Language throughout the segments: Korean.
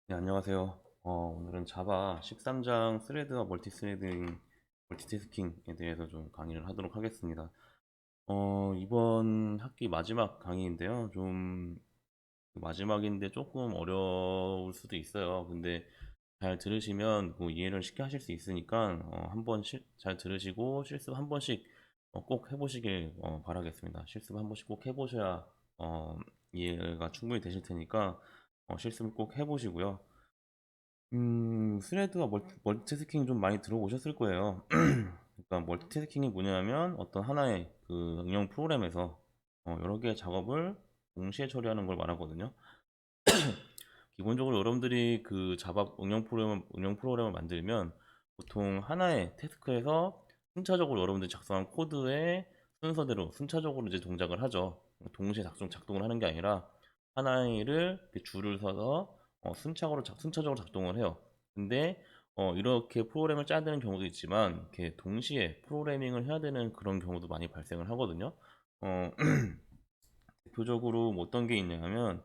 네, 안녕하세요. 오늘은 자바 13장 스레드와 멀티스레딩, 멀티태스킹에 대해서 좀 강의를 하도록 하겠습니다. 이번 학기 마지막 강의인데요. 좀 마지막인데 조금 어려울 수도 있어요. 근데 잘 들으시면 뭐 이해를 쉽게 하실 수 있으니까 한번 잘 들으시고 실습 한 번씩 꼭 해보시길 바라겠습니다. 실습 한 번씩 꼭 해보셔야 이해가 충분히 되실 테니까 실습 꼭 해보시고요. 스레드와 멀티태스킹 좀 많이 들어보셨을 거예요. 그러니까 멀티태스킹이 뭐냐면 어떤 하나의 그 응용 프로그램에서 여러 개의 작업을 동시에 처리하는 걸 말하거든요. 기본적으로 여러분들이 그 자바 응용 프로그램을 만들면 보통 하나의 태스크에서 순차적으로 여러분들이 작성한 코드의 순서대로 순차적으로 이제 동작을 하죠. 동시에 작동을 하는 게 아니라 하나의 일을 이렇게 줄을 서서 순차적으로 작동을 해요. 근데 이렇게 프로그램을 짜야 되는 경우도 있지만 이렇게 동시에 프로그래밍을 해야 되는 그런 경우도 많이 발생을 하거든요. 어, 대표적으로 뭐 어떤 게 있냐면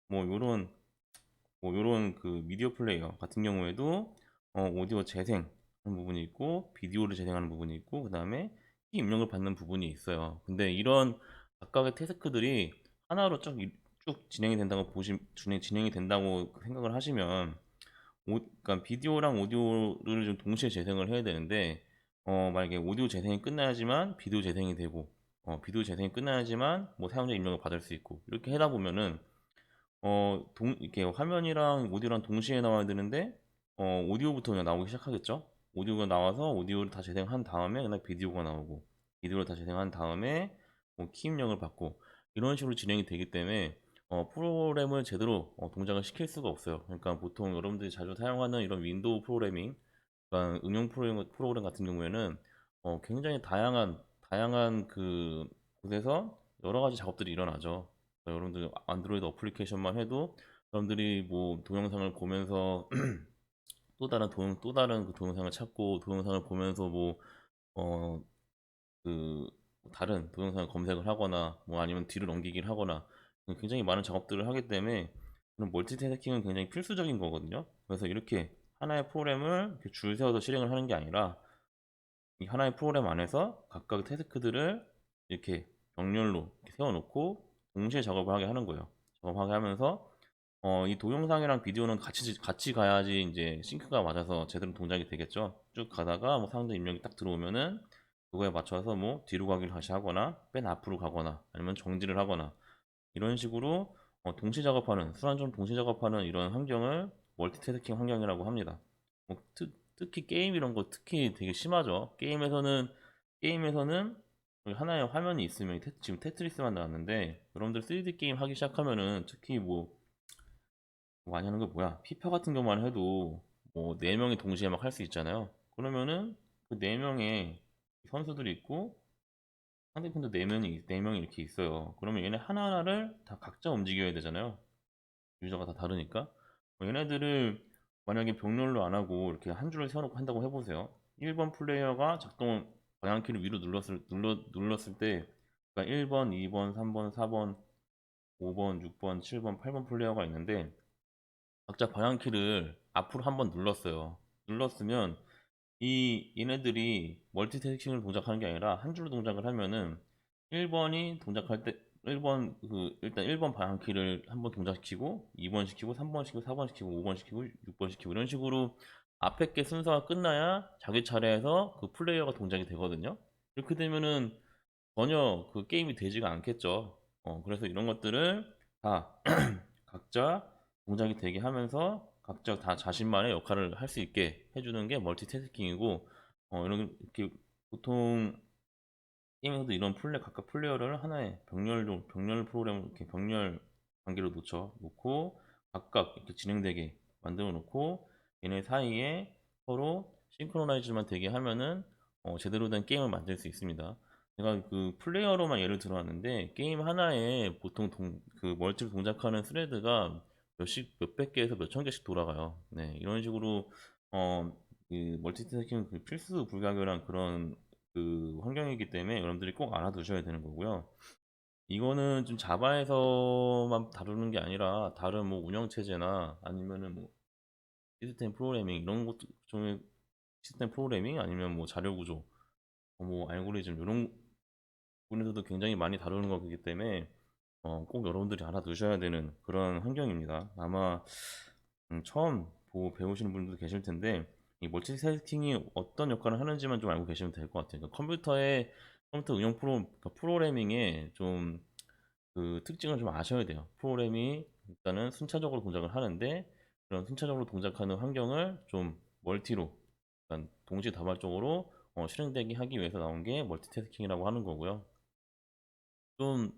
뭐 요런 그 미디어 플레이어 같은 경우에도 오디오 재생하는 부분이 있고 비디오를 재생하는 부분이 있고 그 다음에 키 입력을 받는 부분이 있어요. 근데 이런 각각의 태스크들이 하나로 쭉 진행이 된다고 진행이 된다고 생각을 하시면 그러니까 비디오랑 오디오를 좀 동시에 재생을 해야 되는데 만약에 오디오 재생이 끝나야지만 비디오 재생이 되고 비디오 재생이 끝나야지만 뭐 사용자 입력을 받을 수 있고 이렇게 하다 보면은 이렇게 화면이랑 오디오랑 동시에 나와야 되는데, 오디오부터 그냥 나오기 시작하겠죠? 오디오가 나와서 오디오를 다 재생한 다음에 그다음에 비디오가 나오고, 비디오를 다 재생한 다음에 키 입력을 받고, 이런 식으로 진행이 되기 때문에, 프로그램을 제대로 동작을 시킬 수가 없어요. 그러니까 보통 여러분들이 자주 사용하는 이런 윈도우 프로그래밍, 그러니까 응용 프로그램 같은 경우에는 굉장히 다양한 그 곳에서 여러 가지 작업들이 일어나죠. 그러니까 여러분들 안드로이드 어플리케이션만 해도 여러분들이 뭐 동영상을 보면서 또 다른 그 동영상을 찾고 동영상을 보면서 어, 그 다른 동영상을 검색을 하거나 뭐 아니면 뒤로 넘기기를 하거나 굉장히 많은 작업들을 하기 때문에 그런 멀티태스킹은 굉장히 필수적인 거거든요. 그래서 이렇게 하나의 프로그램을 이렇게 줄 세워서 실행을 하는 게 아니라 이 하나의 프로그램 안에서 각각 태스크들을 이렇게 병렬로 이렇게 세워놓고 동시에 작업을 하게 하는 거예요. 작업하게 하면서 이 동영상이랑 비디오는 같이 가야지 이제 싱크가 맞아서 제대로 동작이 되겠죠. 쭉 가다가 뭐 상대 입력이 딱 들어오면은 그거에 맞춰서 뭐 뒤로 가기를 다시 하거나 맨 앞으로 가거나 아니면 정지를 하거나 이런 식으로 순환점 동시 작업하는 이런 환경을 멀티태스킹 환경이라고 합니다. 특히 게임 이런 거 특히 되게 심하죠. 게임에서는 여기 하나의 화면이 있으면 지금 테트리스만 나왔는데 여러분들 3D 게임 하기 시작하면은 특히 뭐 많이 하는 게 뭐야? 피파 같은 경우만 해도 뭐 4명이 동시에 막 할 수 있잖아요. 그러면은 그 4명의 선수들이 있고 상대편도 4명이 이렇게 있어요. 그러면 얘네 하나하나를 다 각자 움직여야 되잖아요. 유저가 다 다르니까. 얘네들을 만약에 병렬로 안 하고 이렇게 한 줄을 세워놓고 한다고 해보세요. 1번 플레이어가 방향키를 위로 눌렀을 때, 그러니까 1번, 2번, 3번, 4번, 5번, 6번, 7번, 8번 플레이어가 있는데, 각자 방향키를 앞으로 한 번 눌렀어요. 눌렀으면 얘네들이 멀티태스킹을 동작하는 게 아니라 한 줄로 동작을 하면은 1번이 동작할 때 일단 1번 방향키를 한 번 동작시키고 2번 시키고 3번 시키고 4번 시키고 5번 시키고 6번 시키고 이런 식으로 앞에 게 순서가 끝나야 자기 차례에서 그 플레이어가 동작이 되거든요. 이렇게 되면은 전혀 그 게임이 되지가 않겠죠. 그래서 이런 것들을 다 각자 동작이 되게 하면서 각자 다 자신만의 역할을 할 수 있게 해주는 게 멀티태스킹이고 이렇게 보통 게임에서도 이런 각각 플레이어를 하나의 병렬 프로그램을 이렇게 병렬 관계로 놓고 각각 이렇게 진행되게 만들어 놓고 얘네 사이에 서로 싱크로나이즈만 되게 하면은 제대로 된 게임을 만들 수 있습니다. 제가 그 플레이어로만 예를 들어왔는데 게임 하나에 보통 그 멀티를 동작하는 스레드가 몇백 개에서 몇천 개씩 돌아가요. 네, 이런 식으로 어, 그 멀티태스킹 그 필수 불가결한 그런 그 환경이기 때문에 여러분들이 꼭 알아두셔야 되는 거고요. 이거는 좀 자바에서만 다루는 게 아니라 다른 뭐 운영체제나 아니면은 뭐 시스템 프로그래밍 이런 것도 좀 시스템 프로그래밍 아니면 뭐 자료 구조, 뭐 알고리즘 이런 부분에서도 굉장히 많이 다루는 거기 때문에 꼭 여러분들이 알아두셔야 되는 그런 환경입니다. 아마 처음 배우시는 분들도 계실 텐데 이 멀티태스킹이 어떤 역할을 하는지만 좀 알고 계시면 될 것 같아요. 그러니까 컴퓨터 응용 그러니까 프로그래밍의 좀 그 특징을 좀 아셔야 돼요. 프로그램이 일단은 순차적으로 동작을 하는데 그런 순차적으로 동작하는 환경을 좀 멀티로, 그러니까 동시다발적으로 실행되게 하기 위해서 나온 게 멀티태스킹이라고 하는 거고요. 좀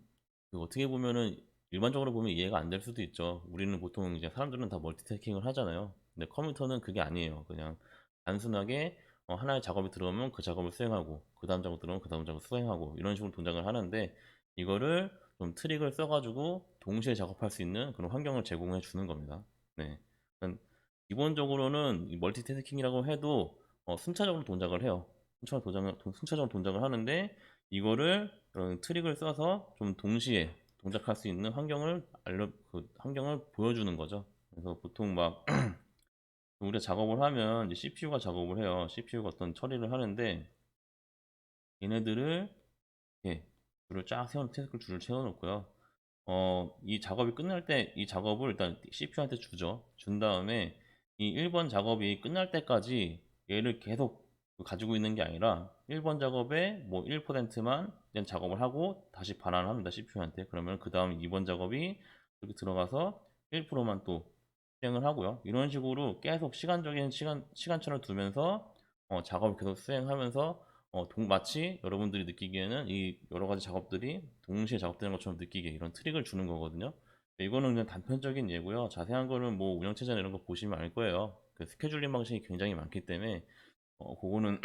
어떻게 보면은 일반적으로 보면 이해가 안 될 수도 있죠. 우리는 보통 이제 사람들은 다 멀티태스킹을 하잖아요. 근데 컴퓨터는 그게 아니에요. 그냥 단순하게 하나의 작업이 들어오면 그 작업을 수행하고 그 다음 작업 들어오면 그 다음 작업 수행하고 이런 식으로 동작을 하는데 이거를 좀 트릭을 써가지고 동시에 작업할 수 있는 그런 환경을 제공해 주는 겁니다. 네. 그러니까 기본적으로는 이 멀티태스킹이라고 해도 순차적으로 동작을 해요. 순차적으로 동작을 하는데 이거를 그런 트릭을 써서 좀 동시에 동작할 수 있는 그 환경을 보여주는 거죠. 그래서 보통 막 우리가 작업을 하면 이제 CPU가 작업을 해요. CPU가 어떤 처리를 하는데 얘네들을 이렇게 줄을 채워놓고요. 이 작업이 끝날 때 이 작업을 일단 CPU한테 주죠. 준 다음에 이 1번 작업이 끝날 때까지 얘를 계속 가지고 있는 게 아니라 1번 작업에 뭐 1%만 그냥 작업을 하고 다시 반환을 합니다. CPU한테. 그러면 그 다음 2번 작업이 이렇게 들어가서 1%만 또 수행을 하고요. 이런 식으로 계속 시간차를 두면서 작업을 계속 수행하면서 마치 여러분들이 느끼기에는 이 여러 가지 작업들이 동시에 작업되는 것처럼 느끼게 이런 트릭을 주는 거거든요. 이거는 그냥 단편적인 예고요. 자세한 거는 뭐 운영체제나 이런 거 보시면 알 거예요. 그 스케줄링 방식이 굉장히 많기 때문에 그거는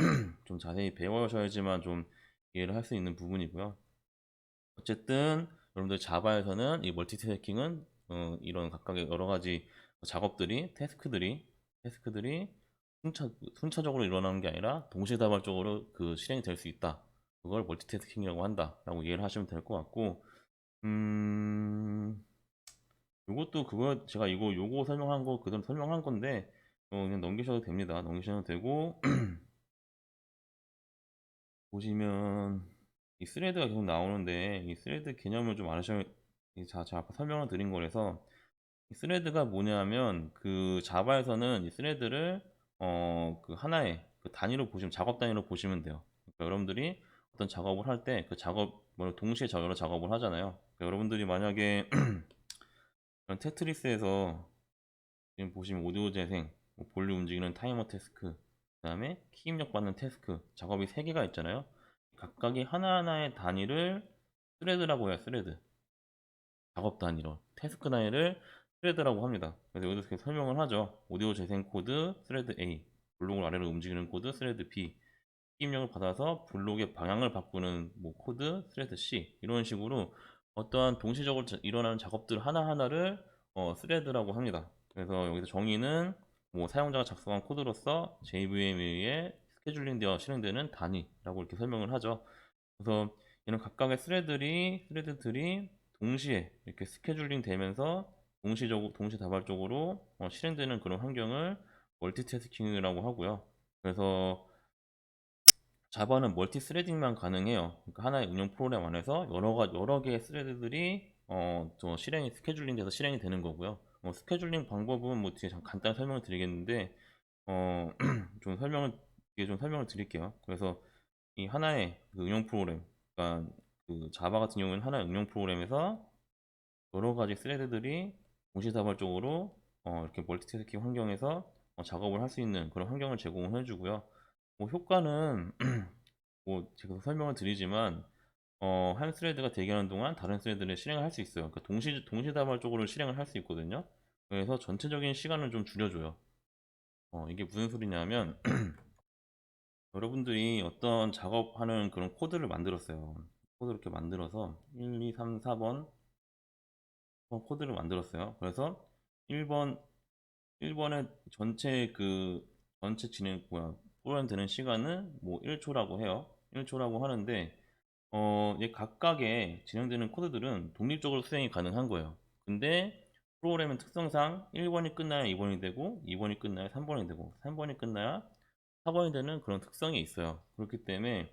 좀 자세히 배워셔야지만 좀 이해를 할 수 있는 부분이고요. 어쨌든 여러분들 자바에서는 이 멀티태스킹은 이런 각각의 여러 가지 작업들이 태스크들이 순차적으로 일어나는 게 아니라 동시다발적으로 그 실행이 될 수 있다. 그걸 멀티태스킹이라고 한다라고 이해를 하시면 될 것 같고, 음, 요것도 그거 제가 요거 설명한 거 그대로 설명한 건데 그냥 넘기셔도 됩니다. 넘기셔도 되고 보시면 이 스레드가 계속 나오는데 이 스레드 개념을 좀 알으셔야 제가 아까 설명을 드린 거라서 이 스레드가 뭐냐면 그 자바에서는 이 스레드를 그 하나의 그 단위로 보시면 작업 단위로 보시면 돼요. 그러니까 여러분들이 어떤 작업을 할 때 그 동시에 여러 작업을 하잖아요. 그러니까 여러분들이 만약에 그런 테트리스에서 지금 보시면 오디오 재생, 뭐 볼륨 움직이는 타이머 태스크, 그 다음에 키 입력 받는 태스크 작업이 3개가 있잖아요. 각각의 하나하나의 단위를 스레드라고 해요. 스레드. 작업 단위로. 태스크 단위를 스레드라고 합니다. 그래서 여기서 이렇게 설명을 하죠. 오디오 재생 코드 스레드 A, 블록을 아래로 움직이는 코드 스레드 B, 키 입력을 받아서 블록의 방향을 바꾸는 뭐 코드 스레드 C 이런 식으로 어떠한 동시적으로 일어나는 작업들 하나하나를 스레드라고 합니다. 그래서 여기서 정의는 뭐 사용자가 작성한 코드로서 JVM에 의해 스케줄링되어 실행되는 단위라고 이렇게 설명을 하죠. 그래서 이런 각각의 스레드들이 동시에 이렇게 스케줄링 되면서 동시다발적으로 실행되는 그런 환경을 멀티태스킹이라고 하고요. 그래서 자바는 멀티 스레딩만 가능해요. 그러니까 하나의 운영 프로그램 안에서 여러 개의 스레드들이 스케줄링 돼서 실행이 되는 거고요. 스케줄링 방법은 뭐 뒤에 간단히 설명을 드리겠는데 어, 뒤에 좀 설명을 드릴게요. 그래서 이 하나의 그 응용 프로그램, 그러니까 그 자바 같은 경우는 하나의 응용 프로그램에서 여러 가지 스레드들이 동시다발적으로 이렇게 멀티태스킹 환경에서 작업을 할 수 있는 그런 환경을 제공을 해주고요. 뭐 효과는 뭐 제가 설명을 드리지만 한 스레드가 대기하는 동안 다른 스레드를 실행을 할 수 있어요. 그러니까 동시다발적으로 실행을 할 수 있거든요. 그래서 전체적인 시간을 좀 줄여줘요. 이게 무슨 소리냐면 여러분들이 어떤 작업하는 그런 코드를 만들었어요. 코드 이렇게 만들어서 1, 2, 3, 4번 코드를 만들었어요. 그래서 1번, 1번의 전체 프로그램 되는 시간은 뭐 1초라고 해요. 1초라고 하는데, 이 각각의 진행되는 코드들은 독립적으로 수행이 가능한 거예요. 근데 프로그램은 특성상 1번이 끝나야 2번이 되고 2번이 끝나야 3번이 되고 3번이 끝나야 4번이 되는 그런 특성이 있어요. 그렇기 때문에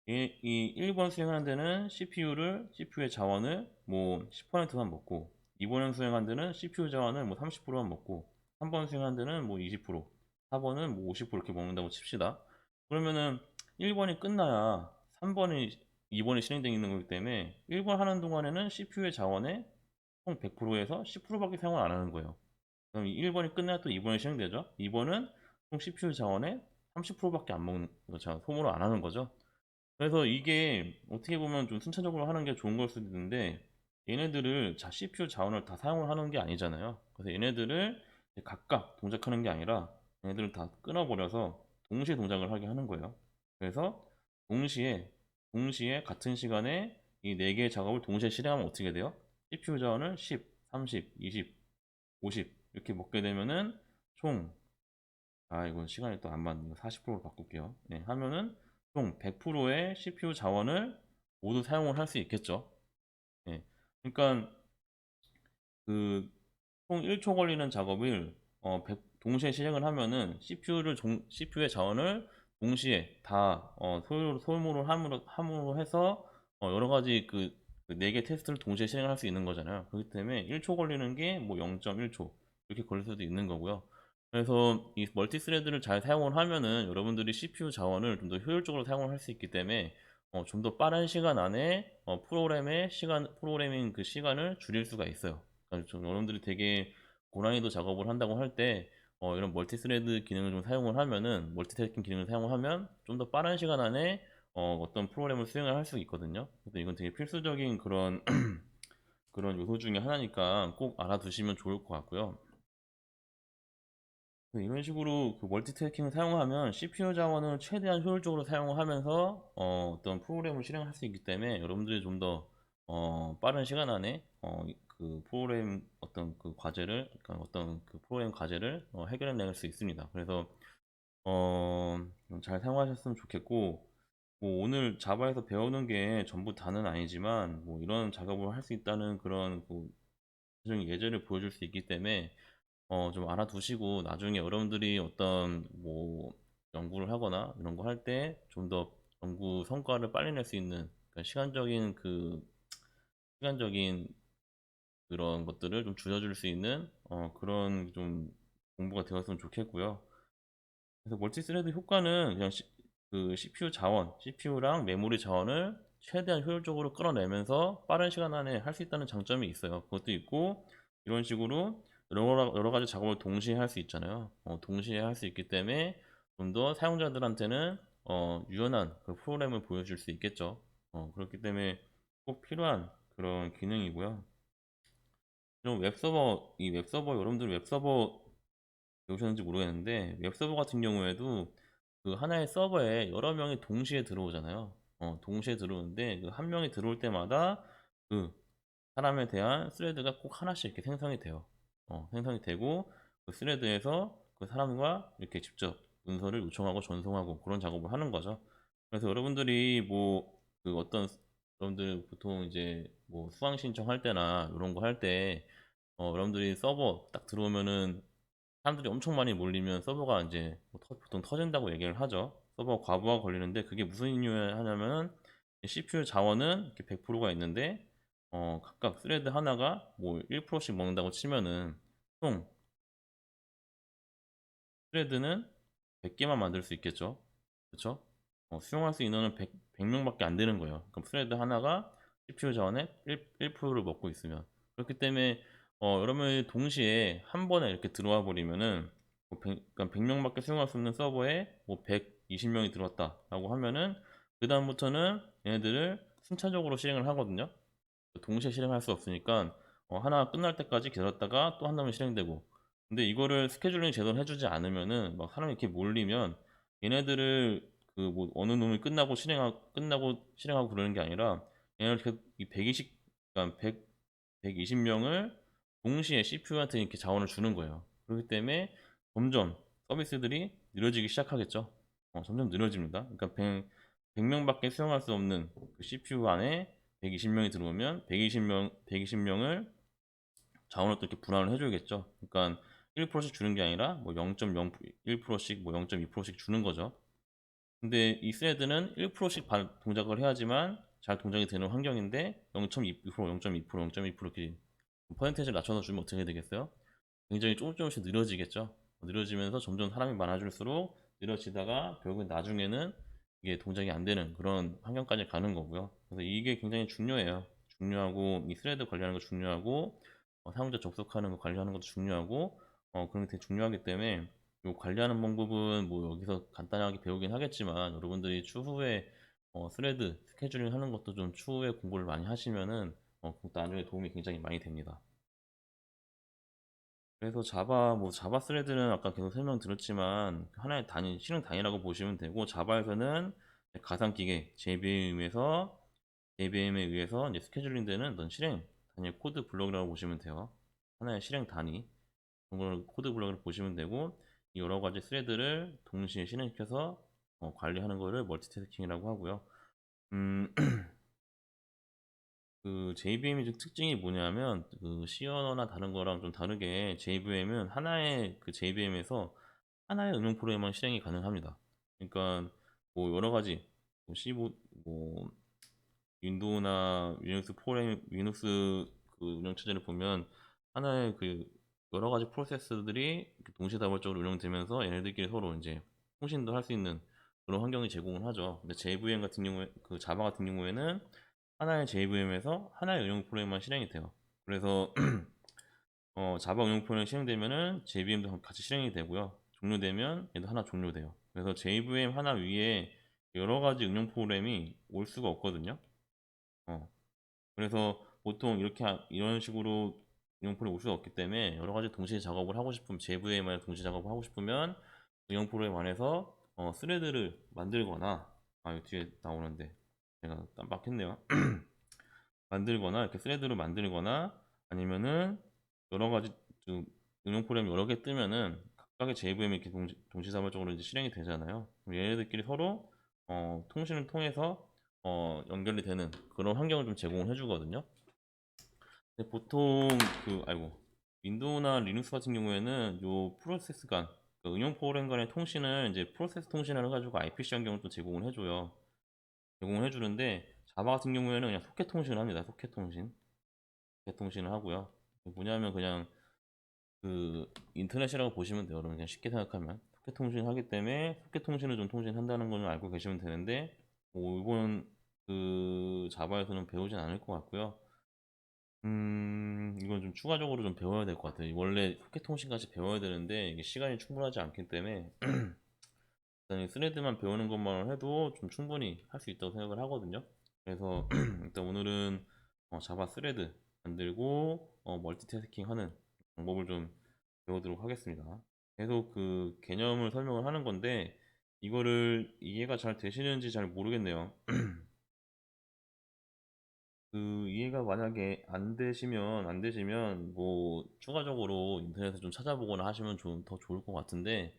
이 1번 수행하는 데는 CPU의 자원을 뭐 10%만 먹고 2번은 수행하는 데는 CPU 자원을 뭐 30%만 먹고 3번 수행하는 데는 뭐 20%, 4번은 뭐 50% 이렇게 먹는다고 칩시다. 그러면은 1번이 끝나야 3번이 2번이 실행되어 있는 거기 때문에 1번 하는 동안에는 CPU의 자원의 총 100%에서 10%밖에 사용을 안 하는 거예요. 그럼 1번이 끝나야 또 2번이 실행되죠. 2번은 총 CPU 자원의 30%밖에 안 먹는 거죠. 소모를 안 하는 거죠. 그래서 이게 어떻게 보면 좀 순차적으로 하는 게 좋은 걸 수도 있는데 얘네들을 CPU 자원을 다 사용을 하는 게 아니잖아요. 그래서 얘네들을 각각 동작하는 게 아니라 얘네들을 다 끊어버려서 동시에 동작을 하게 하는 거예요. 그래서 동시에 같은 시간에 이 4개의 작업을 동시에 실행하면 어떻게 돼요? CPU 자원을 10, 30, 20, 50 이렇게 먹게 되면은 총 이건 시간이 또 안 맞네. 40%로 바꿀게요. 네, 하면은 총 100%의 CPU 자원을 모두 사용을 할 수 있겠죠. 네, 그러니까 그 총 1초 걸리는 작업을 동시에 실행을 하면은 CPU의 자원을 동시에 다 소모를 함으로 해서 여러 가지 그 4개 테스트를 동시에 실행할 수 있는 거잖아요. 그렇기 때문에 1초 걸리는 게 뭐 0.1초 이렇게 걸릴 수도 있는 거고요. 그래서 이 멀티 스레드를 잘 사용을 하면은 여러분들이 CPU 자원을 좀 더 효율적으로 사용을 할 수 있기 때문에 좀 더 빠른 시간 안에 프로그래밍 그 시간을 줄일 수가 있어요. 그러니까 좀 여러분들이 되게 고난이도 작업을 한다고 할 때 이런 멀티스레드 기능을 좀 사용을 하면은 멀티태스킹 기능을 사용을 하면 좀 더 빠른 시간 안에 어떤 프로그램을 수행을 할 수 있거든요. 그래서 이건 되게 필수적인 그런 그런 요소 중에 하나니까 꼭 알아두시면 좋을 것 같고요. 이런 식으로 그 멀티태스킹을 사용하면 CPU 자원을 최대한 효율적으로 사용을 하면서 떤 프로그램을 실행할 수 있기 때문에 여러분들이 좀 더 빠른 시간 안에 그 프로그램 어떤 그 과제를 그러니까 어떤 그 프로그램 과제를 해결해낼 수 있습니다. 그래서 잘 사용하셨으면 좋겠고 뭐 오늘 자바에서 배우는 게 전부 다는 아니지만 뭐 이런 작업을 할 수 있다는 그런 그 구체적인 예제를 보여줄 수 있기 때문에 좀 알아두시고 나중에 여러분들이 어떤 뭐 연구를 하거나 이런 거 할 때 좀 더 연구 성과를 빨리 낼 수 있는 그러니까 시간적인 그런 것들을 좀 줄여줄 수 있는 그런 좀 공부가 되었으면 좋겠고요. 그래서 멀티스레드 효과는 그냥 그 CPU 자원, CPU랑 메모리 자원을 최대한 효율적으로 끌어내면서 빠른 시간 안에 할 수 있다는 장점이 있어요. 그것도 있고 이런 식으로 여러 가지 작업을 동시에 할 수 있잖아요. 동시에 할 수 있기 때문에 좀 더 사용자들한테는 유연한 그 프로그램을 보여줄 수 있겠죠. 그렇기 때문에 꼭 필요한 그런 기능이고요. 그럼 이 웹서버 여러분들 웹서버 배우셨는지 모르겠는데 웹서버 같은 경우에도 그 하나의 서버에 여러 명이 동시에 들어오잖아요. 동시에 들어오는데 그 한 명이 들어올 때마다 그 사람에 대한 스레드가 꼭 하나씩 이렇게 생성이 돼요. 생성이 되고 그 스레드에서 그 사람과 이렇게 직접 문서를 요청하고 전송하고 그런 작업을 하는 거죠. 그래서 여러분들이 뭐 그 여러분들 보통 이제 뭐 수강 신청할 때나 이런 거 할 때 여러분들이 서버 딱 들어오면은 사람들이 엄청 많이 몰리면 서버가 이제 뭐 보통 터진다고 얘기를 하죠. 서버가 과부하 걸리는데 그게 무슨 이유에 하냐면 CPU 자원은 이렇게 100%가 있는데 각각 스레드 하나가 뭐 1%씩 먹는다고 치면은 총 스레드는 100개만 만들 수 있겠죠. 그렇죠? 수용할 수 있는 인원은 100명밖에 안 되는 거예요. 그럼 스레드 하나가 CPU 자원의 1%를 먹고 있으면 그렇기 때문에 여러 명이 동시에 한 번에 이렇게 들어와 버리면은 뭐 그러니까 100명밖에 수용할 수 없는 서버에 뭐 120명이 들어왔다라고 하면은 그 다음부터는 얘네들을 순차적으로 실행을 하거든요. 동시에 실행할 수 없으니까 하나 끝날 때까지 기다렸다가 또 한 다음에 실행되고 근데 이거를 스케줄링 제대로 해주지 않으면은 막 사람이 이렇게 몰리면 얘네들을 그 뭐 어느 놈이 끝나고 실행하고 그러는 게 아니라 얘네들 이 120, 그러니까 120명을 동시에 CPU한테 이렇게 자원을 주는 거예요. 그렇기 때문에 점점 서비스들이 느려지기 시작하겠죠. 점점 느려집니다. 그러니까 100명밖에 수용할 수 없는 그 CPU 안에 120명이 들어오면 120명을 자원을 또 이렇게 분할을 해줘야겠죠. 그러니까 1%씩 주는 게 아니라 뭐 0.01%씩 뭐 0.2%씩 주는 거죠. 근데 이 스레드는 1%씩 동작을 해야지만 잘 동작이 되는 환경인데 0.2%, 0.2%, 0.2% 이렇게 퍼센테이지를 낮춰서 주면 어떻게 되겠어요? 굉장히 조금씩 느려지겠죠. 느려지면서 점점 사람이 많아질수록 느려지다가 결국엔 나중에는 이게 동작이 안 되는 그런 환경까지 가는 거고요. 그래서 이게 굉장히 중요해요. 중요하고 이 스레드 관리하는 거 중요하고 사용자 접속하는 거 관리하는 것도 중요하고 그런 게 되게 중요하기 때문에 요 관리하는 방법은 뭐 여기서 간단하게 배우긴 하겠지만 여러분들이 추후에 스레드 스케줄링 하는 것도 좀 추후에 공부를 많이 하시면은 그것도 나중에 도움이 굉장히 많이 됩니다. 그래서 자바 스레드는 아까 계속 설명드렸지만 하나의 단위, 실행 단위라고 보시면 되고 자바에서는 가상기계 JVM에 의해서 이제 스케줄링 되는 어떤 실행 단위 코드 블록이라고 보시면 돼요. 하나의 실행 단위 그런 걸 코드 블록을 보시면 되고 이 여러 가지 스레드를 동시에 실행시켜서 관리하는 거를 멀티태스킹이라고 하고요. 음, 그 JVM의 특징이 뭐냐면 그 C 언어나 다른 거랑 좀 다르게 JVM은 하나의 그 JVM에서 하나의 응용 프로그램만 실행이 가능합니다. 그러니까 뭐 여러 가지 뭐 C 뭐 윈도우나 리눅스 그 운영체제를 보면 하나의 그 여러 가지 프로세스들이 동시다발적으로 운영되면서 얘네들끼리 서로 이제 통신도 할 수 있는 그런 환경이 제공을 하죠. 근데 JVM 같은 경우에 그 자바 같은 경우에는 하나의 JVM에서 하나의 응용 프로그램만 실행이 돼요. 그래서 자바 응용 프로그램이 실행되면은 JVM도 같이 실행이 되고요. 종료되면 얘도 하나 종료돼요. 그래서 JVM 하나 위에 여러 가지 응용 프로그램이 올 수가 없거든요. 어, 그래서 보통 이런 식으로 응용 프로그램이 올 수가 없기 때문에 여러 가지 동시에 작업을 하고 싶으면 JVM에 동시에 작업을 하고 싶으면 응용 프로그램 안에서 스레드를 만들거나 이거 뒤에 나오는데 제가 깜빡했네요. 만들거나 이렇게 스레드로 만들거나 아니면은 여러 가지 좀 응용 프로그램 여러 개 뜨면은 각각의 JVM이 이렇게 동시다발적으로 이제 실행이 되잖아요. 그럼 얘네들끼리 서로 통신을 통해서 연결이 되는 그런 환경을 좀 제공을 해주거든요. 근데 보통 윈도우나 리눅스 같은 경우에는 요 프로세스 간 그 응용 프로그램 간의 통신을 이제 프로세스 통신을 해가지고 IPC 환경을 또 제공을 해줘요. 제공을 해주는데 자바 같은 경우에는 그냥 소켓 통신을 합니다. 소켓 통신을 하고요. 뭐냐면 그냥 그 인터넷이라고 보시면 돼요. 여러분 그냥 쉽게 생각하면 소켓 통신을 하기 때문에 소켓 통신을 좀 통신한다는 걸 알고 계시면 되는데 뭐 이거는 그 자바에서는 배우진 않을 것 같고요. 이건 좀 추가적으로 좀 배워야 될 것 같아요. 원래 소켓 통신까지 배워야 되는데 이게 시간이 충분하지 않기 때문에 일단 이 스레드만 배우는 것만 해도 좀 충분히 할 수 있다고 생각을 하거든요. 그래서 일단 오늘은 자바 스레드 만들고 멀티태스킹 하는 방법을 좀 배우도록 하겠습니다. 계속 그 개념을 설명을 하는 건데 이거를 이해가 잘 되시는지 잘 모르겠네요. 그 이해가 만약에 안 되시면 뭐 추가적으로 인터넷에 좀 찾아보거나 하시면 좀 더 좋을 것 같은데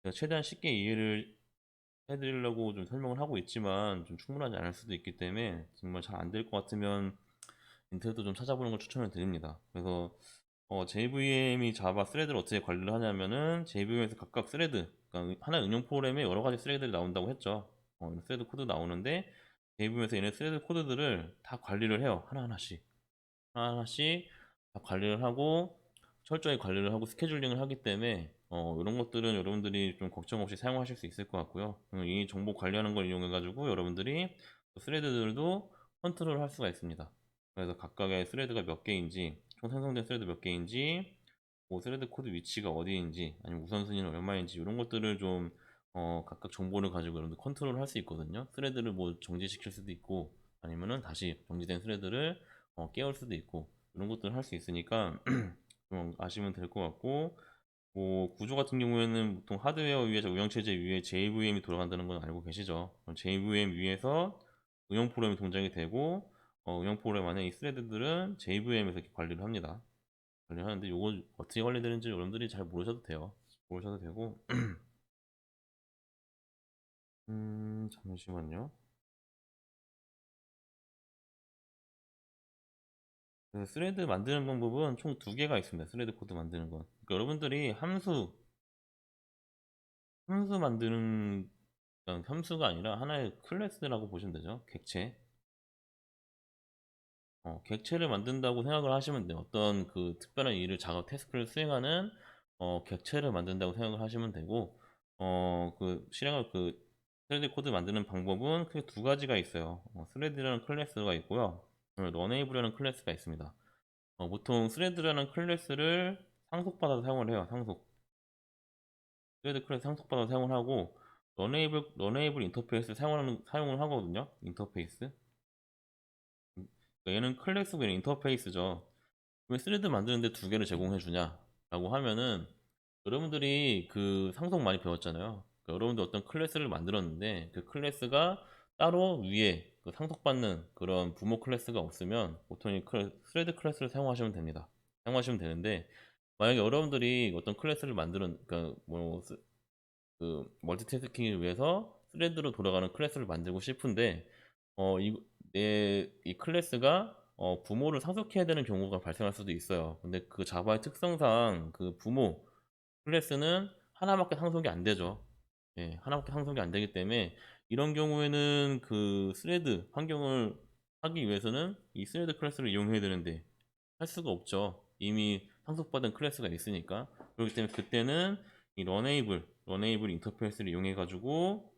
제가 최대한 쉽게 이해를 해드리려고 좀 설명을 하고 있지만 좀 충분하지 않을 수도 있기 때문에 정말 잘 안 될 것 같으면 인터넷도 좀 찾아보는 걸 추천을 드립니다. 그래서 JVM이 자바 스레드를 어떻게 관리를 하냐면은 JVM에서 각각 스레드, 그러니까 하나의 응용 프로그램에 여러 가지 스레드들이 나온다고 했죠. 스레드 코드 나오는데 JVM에서 얘네 스레드 코드들을 다 관리를 해요. 하나하나씩 다 관리를 하고 철저히 관리를 하고 스케줄링을 하기 때문에 이런 것들은 여러분들이 좀 걱정 없이 사용하실 수 있을 것 같고요. 이 정보 관리하는 걸 이용해 가지고 여러분들이 스레드들도 컨트롤 할 수가 있습니다. 그래서 각각의 스레드가 몇 개인지 총 생성된 스레드 몇 개인지 뭐 스레드 코드 위치가 어디인지 아니면 우선순위는 얼마인지 이런 것들을 좀 각각 정보를 가지고 여러분들 컨트롤 할 수 있거든요. 스레드를 뭐 정지시킬 수도 있고 아니면은 다시 정지된 스레드를 깨울 수도 있고 이런 것들을 할 수 있으니까 좀 아시면 될 것 같고 뭐 구조 같은 경우에는 보통 하드웨어 위에서 운영체제 위에 JVM이 돌아간다는 건 알고 계시죠? JVM 위에서 운영 프로그램이 동작이 되고 운영 프로그램 안에 이 스레드들은 JVM에서 이렇게 관리를 합니다. 관리하는데 이거 어떻게 관리되는지 여러분들이 잘 모르셔도 돼요. 모르셔도 되고 잠시만요. 그래서 스레드 만드는 방법은 총 두 개가 있습니다. 스레드 코드 만드는 건. 그러니까 여러분들이 함수 만드는, 그러니까 함수가 아니라 하나의 클래스라고 보시면 되죠. 객체. 객체를 만든다고 생각을 하시면 돼요. 어떤 그 특별한 일을 작업 태스크를 수행하는 객체를 만든다고 생각을 하시면 되고, 실행할 스레드 코드 만드는 방법은 크게 두 가지가 있어요. 스레드라는 클래스가 있고요. 런에이블이라는 클래스가 있습니다. 보통 스레드라는 클래스를 상속받아서 사용을 해요. 스레드 클래스 상속받아서 사용을 하고, 런에이블 인터페이스 사용을 하거든요. 인터페이스. 그러니까 얘는 클래스고 얘는 인터페이스죠. 왜 스레드 만드는데 두 개를 제공해 주냐라고 하면은, 여러분들이 그 상속 많이 배웠잖아요. 그러니까 여러분들 어떤 클래스를 만들었는데 그 클래스가 따로 위에 그 상속받는 그런 부모 클래스가 없으면 보통 스레드 클래스를 사용하시면 됩니다. 사용하시면 되는데, 만약에 여러분들이 어떤 클래스를 그러니까 그 멀티태스킹을 위해서 스레드로 돌아가는 클래스를 만들고 싶은데, 이 클래스가 부모를 상속해야 되는 경우가 발생할 수도 있어요. 근데 그 자바의 특성상 그 부모 클래스는 하나밖에 상속이 안 되죠. 예, 하나밖에 상속이 안 되기 때문에 이런 경우에는 그 스레드 환경을 하기 위해서는 이 스레드 클래스를 이용해야 되는데 할 수가 없죠. 이미 상속받은 클래스가 있으니까. 그렇기 때문에 그때는 이 런에이블 인터페이스를 이용해 가지고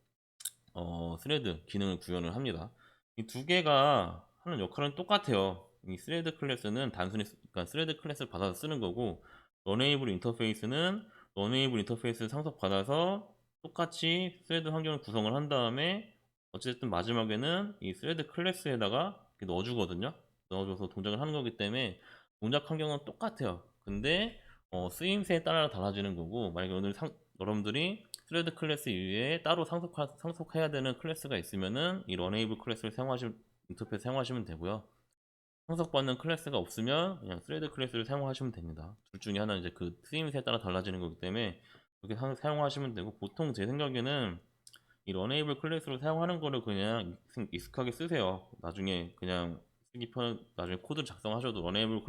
스레드 기능을 구현을 합니다. 이 두 개가 하는 역할은 똑같아요. 이 스레드 클래스는 단순히 그러니까 스레드 클래스를 받아서 쓰는 거고, 런에이블 인터페이스는 런에이블 인터페이스를 상속받아서 똑같이 스레드 환경을 구성을 한 다음에 어쨌든 마지막에는 이 스레드 클래스에다가 이렇게 넣어주거든요. 넣어줘서 동작을 하는 거기 때문에 동작 환경은 똑같아요. 근데 쓰임새에 따라 달라지는 거고, 만약에 여러분들이 스레드 클래스 이외에 따로 상속해야 되는 클래스가 있으면은 이 런에이블 클래스를 인터페이스 사용하시면 되고요. 상속받는 클래스가 없으면 그냥 스레드 클래스를 사용하시면 됩니다. 둘 중에 하나 이제 그 쓰임새에 따라 달라지는 거기 때문에 그렇게 사용하시면 되고, 보통 제 생각에는 이 런에이블 클래스로 사용하는 거를 그냥 익숙하게 쓰세요. 나중에 그냥 나중에 코드를 작성하셔도 런에이블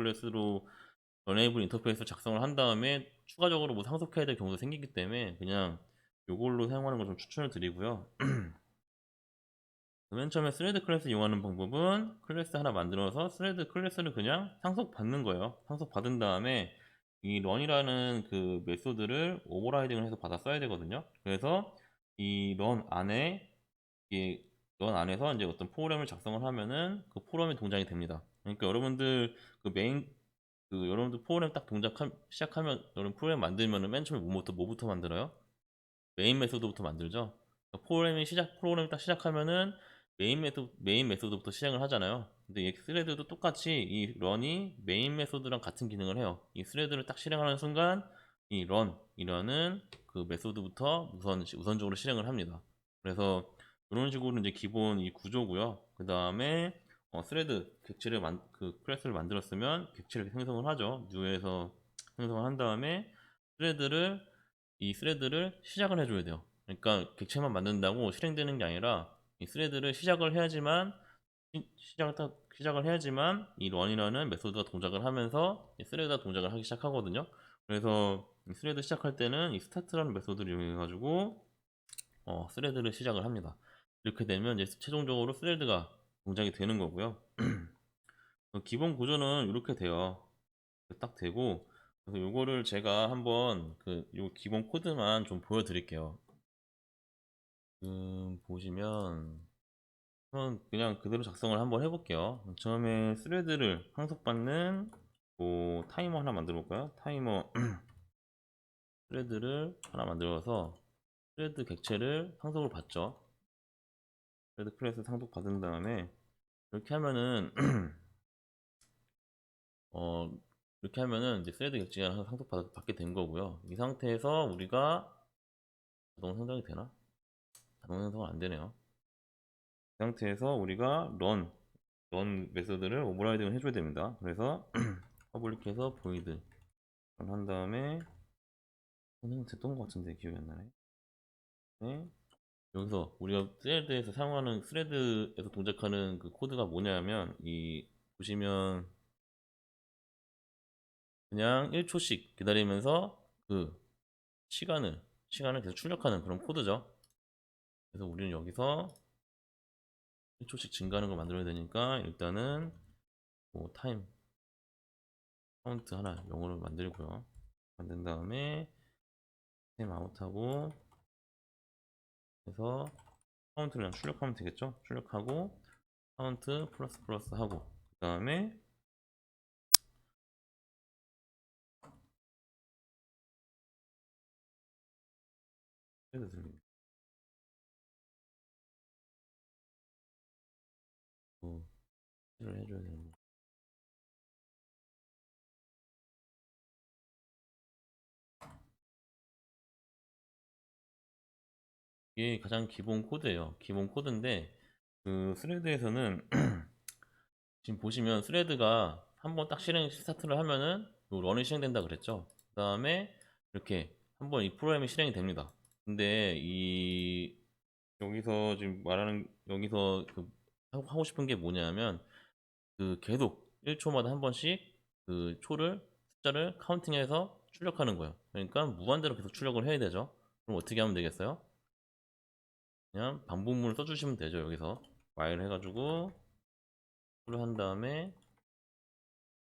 인터페이스 작성을 한 다음에 추가적으로 뭐 상속해야 될 경우도 생기기 때문에 그냥 요걸로 사용하는 걸 좀 추천을 드리고요. 맨 처음에 스레드 클래스 이용하는 방법은 클래스 하나 만들어서 스레드 클래스를 그냥 상속받는 거예요. 상속받은 다음에 이 런이라는 그 메소드를 오버라이딩을 해서 받아 써야 되거든요. 그래서 이 이 런 안에서 이제 어떤 프로그램을 작성을 하면은 그 프로그램이 동작이 됩니다. 그러니까 여러분들 그 메인 여러분들 프로그램 딱 시작하면, 여러분 프로그램 만들면은 맨 처음에 뭐부터 만들어요? 메인 메소드부터 만들죠. 그러니까 프로그램이 딱 시작하면은 메인 메소드부터 시작을 하잖아요. 근데 이 스레드도 똑같이 이 런이 메인 메소드랑 같은 기능을 해요. 이 스레드를 딱 실행하는 순간 이 런이라는 그 메소드부터 우선적으로 실행을 합니다. 그래서 이런 식으로 이제 기본 이 구조고요. 그 다음에 스레드 그 클래스를 만들었으면 객체를 생성을 하죠. 뉴에서 생성을 한 다음에 스레드를 이 스레드를 시작을 해줘야 돼요. 그러니까 객체만 만든다고 실행되는 게 아니라 이 스레드를 시작을 해야지만 이 런이라는 메소드가 동작을 하면서 이 스레드가 동작을 하기 시작하거든요. 그래서 이 스레드 시작할 때는 이 스타트라는 메소드를 이용해 가지고 스레드를 시작을 합니다. 이렇게 되면 이제 최종적으로 스레드가 동작이 되는 거고요. 기본 구조는 이렇게 돼요. 딱 되고, 그래서 요거를 제가 한번 요 기본 코드만 좀 보여드릴게요. 보시면 그냥 그대로 작성을 한번 해볼게요. 처음에 스레드를 상속받는 타이머 하나 만들어 볼까요? 타이머 스레드를 하나 만들어서 스레드 객체를 상속을 받죠. 스레드 클래스 상속 받은 다음에 이렇게 하면은 어 이렇게 하면은 이제 스레드 객체가 상속 받게 된 거고요. 이 상태에서 우리가 자동 생성이 되나? 자동 생성은 안 되네요. 이 상태에서 우리가 런 메소드를 오버라이딩을 해줘야 됩니다. 그래서 퍼블릭해서 보이드 한 다음에 선생님 됐던 것 같은데 기억이 안 나네. 네. 여기서 우리가 스레드에서 동작하는 그 코드가 뭐냐면, 이 보시면 그냥 1초씩 기다리면서 그 시간을 계속 출력하는 그런 코드죠. 그래서 우리는 여기서 1초씩 증가하는 걸 만들어야 되니까 일단은 뭐 타임 카운트 하나 영어로 만들고요. 만든 다음에 타임 아웃하고 해서 카운트를 그냥 출력하면 되겠죠. 출력하고 카운트 플러스 플러스 하고 그 다음에 스레드 들립니다. 뭐 를 해줘야 되는 거. 이게 가장 기본 코드예요. 기본 코드인데 그 스레드에서는 지금 보시면 스레드가 한번 딱 실행 스타트를 하면은 요 런이 실행된다 그랬죠. 그 다음에 이렇게 한번 이 프로그램이 실행이 됩니다. 근데 이 여기서 지금 말하는 여기서 그 하고 싶은 게 뭐냐면 그 계속 1초마다 한 번씩 그 숫자를 카운팅해서 출력하는 거예요. 그러니까 무한대로 계속 출력을 해야 되죠. 그럼 어떻게 하면 되겠어요? 그냥 반복문을 써주시면 되죠. 여기서 while 해가지고 한 다음에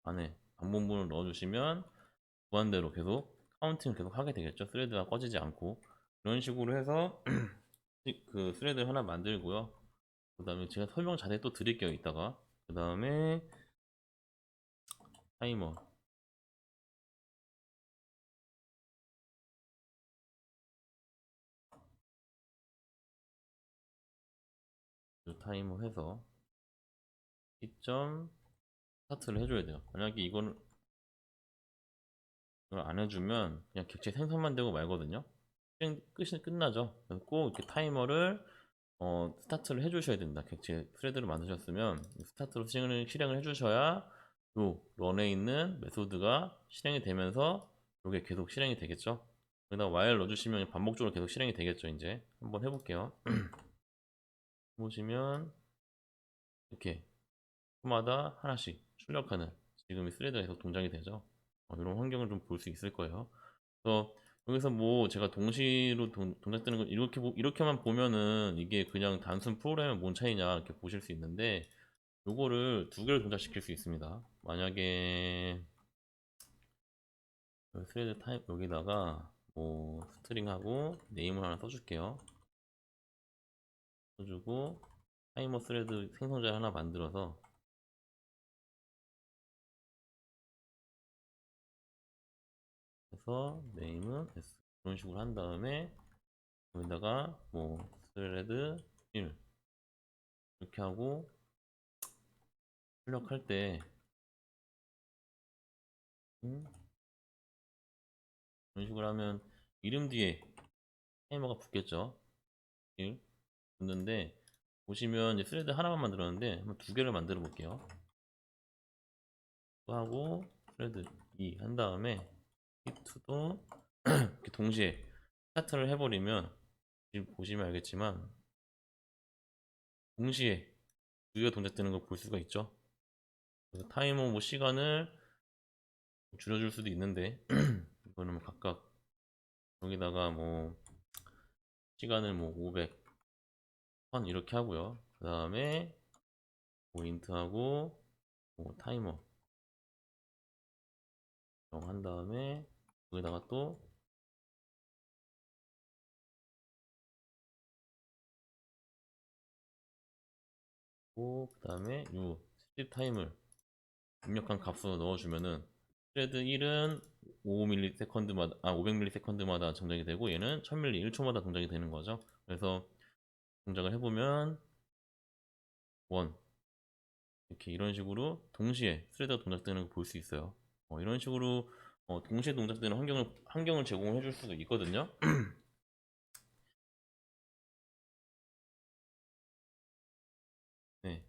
안에 반복문을 넣어주시면 무한대로 계속 카운팅을 계속 하게 되겠죠. 스레드가 꺼지지 않고 이런 식으로 해서 그 스레드를 하나 만들고요. 그 다음에 제가 설명 자세히 또 드릴게요. 이따가 그 다음에 타이머 타이머 해서 시점 스타트를 해줘야 돼요. 만약에 이걸 안 해주면 그냥 객체 생성만 되고 말거든요. 실행 끝이 끝나죠. 그래서 꼭 이렇게 타이머를 스타트를 해주셔야 된다. 객체 스레드를 만드셨으면 스타트로 실행을 해주셔야 요 런에 있는 메소드가 실행이 되면서 이게 계속 실행이 되겠죠. 여기다 while 넣어주시면 반복적으로 계속 실행이 되겠죠. 이제 한번 해볼게요. 보시면 이렇게 초마다 하나씩 출력하는 지금 이 스레드가 계속 동작이 되죠. 이런 환경을 좀 볼 수 있을 거예요. 그래서 여기서 뭐 제가 동시로 동작되는 걸 이렇게만 보면은 이게 그냥 단순 프로그램의 뭔 차이냐 이렇게 보실 수 있는데 요거를 두 개를 동작시킬 수 있습니다. 만약에 스레드 타입 여기다가 뭐 스트링하고 네임을 하나 써줄게요. 써주고 타이머 스레드 생성자 하나 만들어서 해서 네임은 s 이런 식으로 한 다음에 여기다가 뭐 스레드 1 이렇게 하고 출력할 때 이런 식으로 하면 이름 뒤에 타이머가 붙겠죠. 1 붙는데 보시면 이제 스레드 하나만 만들었는데 한번 두 개를 만들어 볼게요. 또 하고 스레드 2 한 다음에 히트도 이렇게 동시에 스타트를 해버리면 지금 보시면 알겠지만 동시에 두 개가 동작되는 걸 볼 수가 있죠. 그래서 타이머 뭐 시간을 줄여줄 수도 있는데 이거는 뭐 각각 여기다가 뭐 시간을 뭐 500 선 이렇게 하고요. 그 다음에 뭐 인트하고 뭐 타이머 한 다음에 여기다가 또 그 다음에 요 스킵 타임을 입력한 값으로 넣어주면은 스레드 1은 5ms마다 500ms마다 동작이 되고 얘는 1000ms 1초마다 동작이 되는 거죠. 그래서 동작을 해보면 원 이렇게 이런 식으로 동시에 스레드가 동작되는 걸 볼 수 있어요. 이런 식으로 동시에 동작되는 환경을 제공해 줄 수도 있거든요. 네,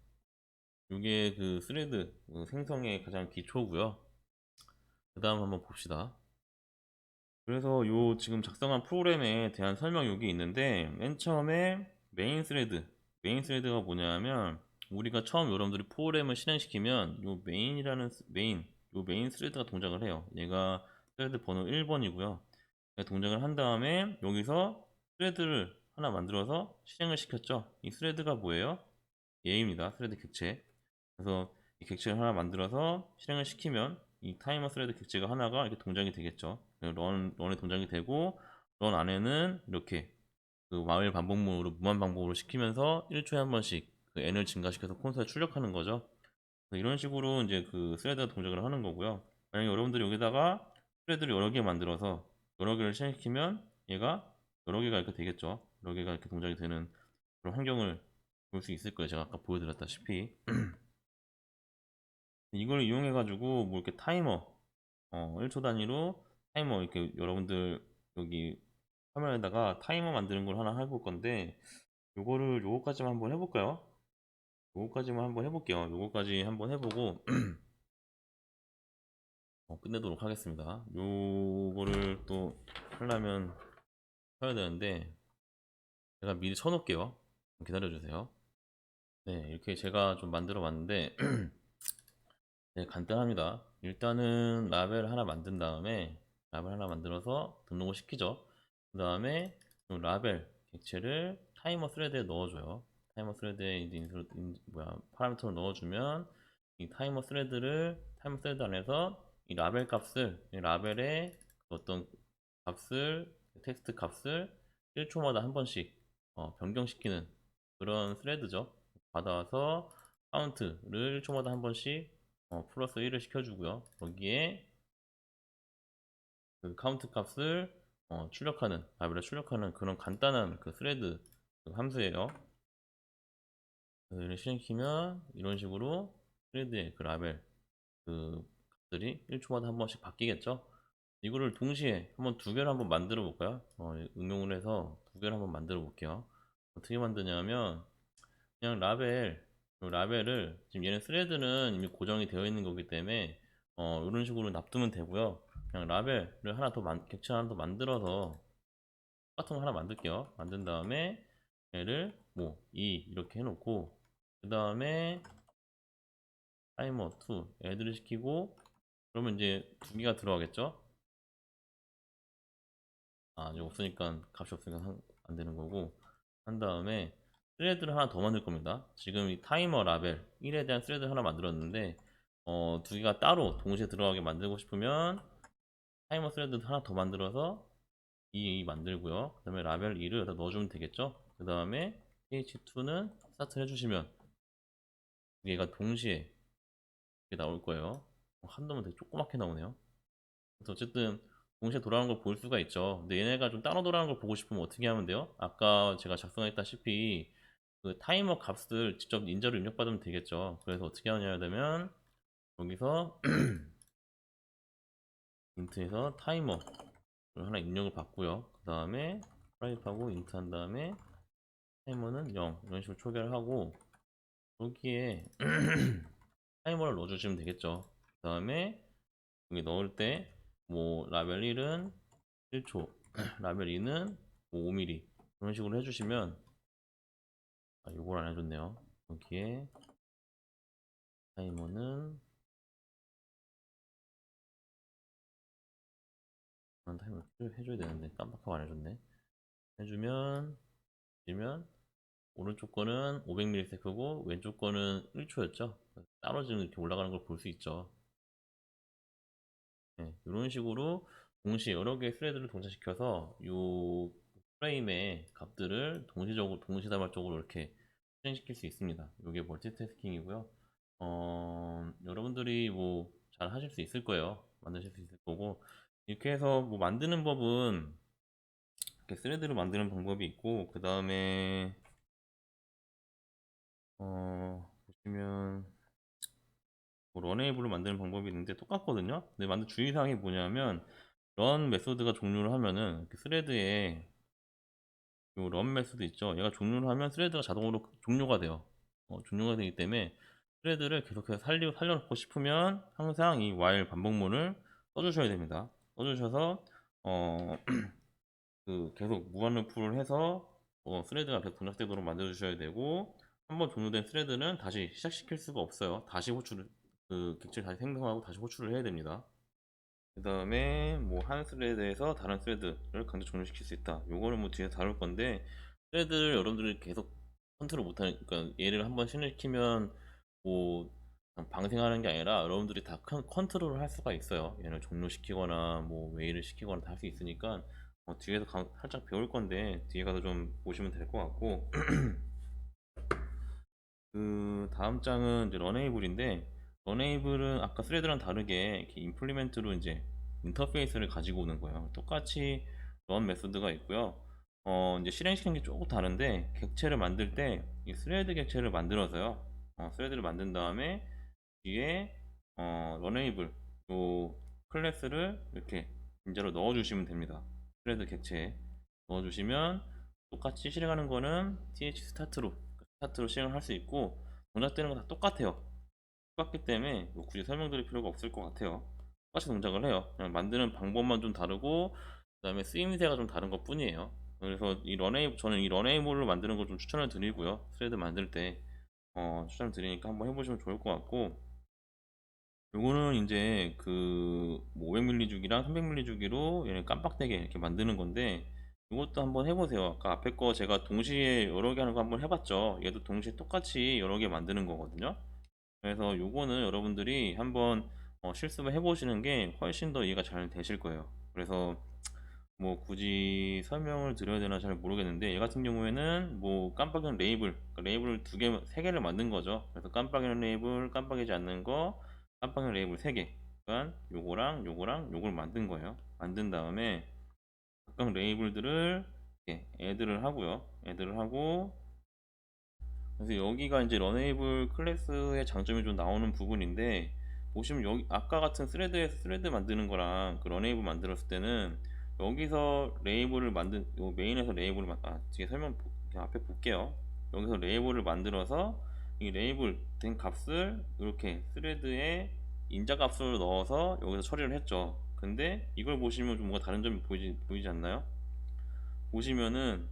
이게 그 스레드 생성의 가장 기초고요. 그 다음 한번 봅시다. 그래서 요 지금 작성한 프로그램에 대한 설명 여기 있는데 맨 처음에 메인 스레드가 뭐냐면 우리가 처음 여러분들이 프로그램을 실행시키면 요 메인 요 메인 스레드가 동작을 해요. 얘가 스레드 번호 1번이고요. 동작을 한 다음에 여기서 스레드를 하나 만들어서 실행을 시켰죠. 이 스레드가 뭐예요? 얘입니다. 스레드 객체. 그래서 이 객체를 하나 만들어서 실행을 시키면 이 타이머 스레드 객체가 하나가 이렇게 동작이 되겠죠. 런에 동작이 되고, 런 안에는 이렇게 그 while 반복문으로 무한 반복으로 시키면서 1초에 한 번씩 그 n을 증가시켜서 콘솔에 출력하는 거죠. 이런 식으로 이제 그 스레드가 동작을 하는 거고요. 만약에 여러분들이 여기다가 스레드를 여러 개 만들어서 여러 개를 실행시키면 얘가 여러 개가 이렇게 되겠죠. 여러 개가 이렇게 동작이 되는 그런 환경을 볼 수 있을 거예요. 제가 아까 보여드렸다시피. 이걸 이용해 가지고 뭐 이렇게 타이머 1초 단위로 타이머 이렇게 여러분들 여기 화면에다가 타이머 만드는 걸 하나 해볼 건데, 요거까지만 한번 해볼까요? 요거까지만 한번 해볼게요. 요거까지 한번 해보고 끝내도록 하겠습니다. 요거를 또 하려면 해야 되는데 제가 미리 쳐놓을게요. 기다려주세요. 네, 이렇게 제가 좀 만들어 봤는데 네, 간단합니다. 일단은 라벨 하나 만든 다음에 라벨 하나 만들어서 등록을 시키죠. 그 다음에 라벨 객체를 타이머 스레드에 넣어줘요. 타이머 스레드에 이제 파라미터를 넣어주면 이 타이머 스레드 안에서 이 라벨 값을 이 라벨의 그 어떤 값을 텍스트 값을 1초마다 한 번씩 변경시키는 그런 스레드죠. 받아와서 카운트를 1초마다 한 번씩 플러스 1을 시켜주고요. 거기에 그 카운트 값을 라벨에 출력하는 그런 간단한 그 스레드 그 함수예요. 를 실행시키면 이런 식으로 스레드의 그 라벨 그 값들이 1초마다 한 번씩 바뀌겠죠. 이거를 동시에 한번 두 개를 한번 만들어 볼까요? 응용을 해서 두 개를 한번 만들어 볼게요. 어떻게 만드냐면 그냥 라벨을 지금 얘는 스레드는 이미 고정이 되어 있는 거기 때문에 이런 식으로 놔두면 되고요. 그냥 라벨을 객체 하나 더 만들어서 똑같은 거 하나 만들게요. 만든 다음에 얘를 뭐 2 이렇게 해놓고 그 다음에 타이머 2 애들을 시키고 그러면 이제 두 개가 들어가겠죠? 이제 없으니까 값이 없으니까 안 되는 거고 한 다음에 스레드를 하나 더 만들 겁니다. 지금 이 타이머 라벨 1에 대한 스레드 하나 만들었는데 두 개가 따로 동시에 들어가게 만들고 싶으면 타이머 스레드 하나 더 만들어서 이 만들고요. 그 다음에 라벨 2를 여기다 넣어주면 되겠죠. 그 다음에 ph2는 스타트 해주시면 두 개가 동시에 이렇게 나올 거예요. 한도면 되게 조그맣게 나오네요. 그래서 어쨌든 동시에 돌아가는 걸 볼 수가 있죠. 근데 얘네가 좀 따로 돌아가는 걸 보고 싶으면 어떻게 하면 돼요? 아까 제가 작성했다시피 그 타이머 값을 직접 인자로 입력받으면 되겠죠. 그래서 어떻게 하냐 되면 여기서 인트에서 타이머를 하나 입력을 받고요. 그 다음에 프라이프하고 인트 한 다음에 타이머는 0 이런 식으로 초기화를 하고 여기에 타이머를 넣어주시면 되겠죠. 그 다음에 여기 넣을 때 뭐 라벨 1은 1초 라벨 2는 뭐 5mm 이런 식으로 해주시면 요걸 안 해줬네요. 여기에 타이머는 그런 타이머 해줘야 되는데 깜빡하고 안 해줬네. 해주면 오른쪽 거는 500ms고 왼쪽 거는 1초였죠. 따로 지금 이렇게 올라가는 걸 볼 수 있죠. 네, 이런 식으로 동시에 여러 개의 스레드를 동작시켜서 이 프레임의 값들을 동시다발적으로 이렇게 실행시킬 수 있습니다. 이게 멀티태스킹이고요. 여러분들이 뭐 잘 하실 수 있을 거예요. 만드실 수 있을 거고 이렇게 해서 뭐 만드는 법은 이렇게 스레드를 만드는 방법이 있고 그 다음에 보시면 뭐 런에이블로 만드는 방법이 있는데 똑같거든요. 근데 만든 주의사항이 뭐냐면 런 메소드가 종료를 하면은 이렇게 스레드에 요 런 메소드 있죠. 얘가 종료를 하면 스레드가 자동으로 종료가 돼요. 종료가 되기 때문에 스레드를 계속해서 살려놓고 싶으면 항상 이 while 반복문을 써주셔야 됩니다. 써주셔서 어, 그 계속 무한루프를 해서 스레드가 계속 동작되도록 만들어 주셔야 되고 한번 종료된 스레드는 다시 시작시킬 수가 없어요. 다시 호출을 그 객체를 다시 생성하고 다시 호출을 해야 됩니다. 그 다음에 뭐 한 스레드에서 다른 스레드를 강제 종료시킬 수 있다. 요거는 뭐 뒤에 다룰 건데, 스레드를 여러분들이 계속 컨트롤 못하니까, 그러니까 얘를 한번 실행시키면 뭐 그냥 방생하는 게 아니라 여러분들이 다 컨트롤을 할 수가 있어요. 얘를 종료시키거나 뭐 웨이를 시키거나 다 할 수 있으니까 뒤에서 살짝 배울 건데 뒤에 가서 좀 보시면 될 것 같고, 그 다음 장은 이제 런에이블인데, 런에이블은 아까 스레드랑 다르게 이렇게 임플리멘트로 이제 인터페이스를 가지고 오는 거예요. 똑같이 런 메소드가 있고요. 이제 실행시키는 게 조금 다른데, 객체를 만들 때 이 스레드 객체를 만들어서요. 스레드를 만든 다음에 뒤에 런에이블 요 클래스를 이렇게 인자로 넣어주시면 됩니다. 스레드 객체에 넣어주시면 똑같이 실행하는 거는 th 스타트로 실행을 할 수 있고, 동작되는 건 다 똑같아요. 똑같기 때문에 뭐 굳이 설명드릴 필요가 없을 것 같아요. 똑같이 동작을 해요. 그냥 만드는 방법만 좀 다르고 그 다음에 쓰임새가 좀 다른 것 뿐이에요. 그래서 저는 이 런에이블로 만드는 걸 좀 추천을 드리고요. 스레드 만들 때 추천을 드리니까 한번 해보시면 좋을 것 같고, 요거는 이제 그 500ml 주기랑 300ml 주기로 얘를 깜빡대게 이렇게 만드는 건데, 이것도 한번 해보세요. 아까 앞에 거 제가 동시에 여러 개 하는 거 한번 해봤죠. 얘도 동시에 똑같이 여러 개 만드는 거거든요. 그래서 요거는 여러분들이 한번 실습을 해보시는 게 훨씬 더 이해가 잘 되실 거예요. 그래서 뭐 굳이 설명을 드려야 되나 잘 모르겠는데, 얘 같은 경우에는 뭐 깜빡이는 레이블, 그러니까 레이블을 세 개를 만든 거죠. 그래서 깜빡이는 레이블, 깜빡이지 않는 거, 깜빡이는 레이블 세 개. 그러니까 요거랑 요거랑 요걸 만든 거예요. 만든 다음에 각각 레이블들을 이렇게 애드를 하고요. 애드를 하고, 그래서 여기가 이제 런에이블 클래스의 장점이 좀 나오는 부분인데, 보시면 여기 아까 같은 스레드에서 스레드 만드는 거랑 그 런에이블 만들었을 때는 여기서 레이블을 요 메인에서 레이블을 뒤에 그냥 앞에 볼게요. 여기서 레이블을 만들어서 이 레이블 된 값을 이렇게 스레드에 인자 값으로 넣어서 여기서 처리를 했죠. 근데 이걸 보시면 좀 뭔가 다른 점이 보이지 않나요? 보시면은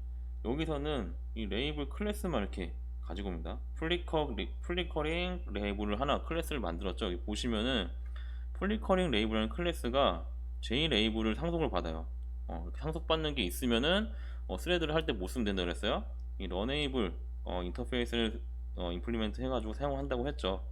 여기서는 이 레이블 클래스만 이렇게 가지고 옵니다. 플리커링 레이블을 하나 클래스를 만들었죠. 여기 보시면은 플리커링 레이블이라는 클래스가 j 레이블을 상속을 받아요. 이렇게 상속받는 게 있으면은 스레드를 할 때 못 쓰면 된다 그랬어요. 이 런에이블 인터페이스를 임플리멘트 해가지고 사용한다고 했죠.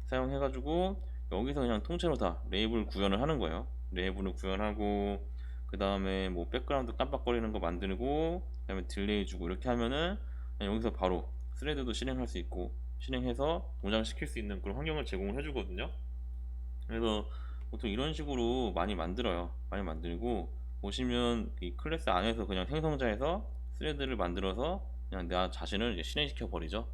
사용해가지고 여기서 그냥 통째로 다 레이블 구현을 하는 거예요. 레이블을 구현하고 그 다음에 뭐 백그라운드 깜빡거리는 거 만들고 그 다음에 딜레이 주고 이렇게 하면은 그냥 여기서 바로 스레드도 실행할 수 있고 실행해서 동작을 시킬 수 있는 그런 환경을 제공을 해주거든요. 그래서 보통 이런 식으로 많이 만들어요. 많이 만들고, 보시면 이 클래스 안에서 그냥 생성자에서 스레드를 만들어서 그냥 나 자신을 이제 실행시켜 버리죠.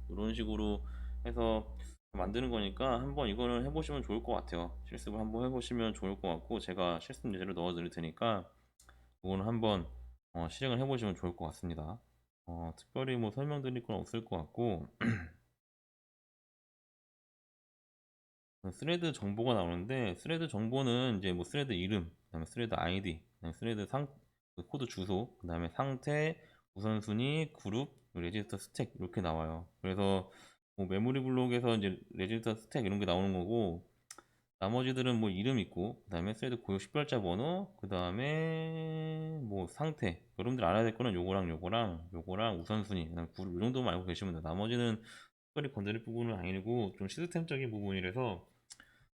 이런 식으로 해서 만드는 거니까 한번 이거는 해보시면 좋을 것 같아요. 실습을 한번 해보시면 좋을 것 같고, 제가 실습 예제를 넣어 드릴 테니까 그거는 한번 실행을 해보시면 좋을 것 같습니다. 특별히 뭐 설명드릴 건 없을 것 같고, 스레드 정보가 나오는데, 스레드 정보는 이제 뭐 스레드 이름, 그다음에 스레드 아이디, 그다음에 스레드 그 코드 주소, 그다음에 상태, 우선순위, 그룹, 레지스터 스택 이렇게 나와요. 그래서 뭐 메모리 블록에서 이제 레지스터 스택 이런 게 나오는 거고, 나머지들은 뭐 이름 있고, 그다음에 스레드 고유 식별자 번호, 그다음에 뭐 상태. 여러분들 알아야 될 거는 요거랑 우선순위, 그다음 그룹 이 정도만 알고 계시면 돼요. 나머지는 특별히 건드릴 부분은 아니고 좀 시스템적인 부분이라서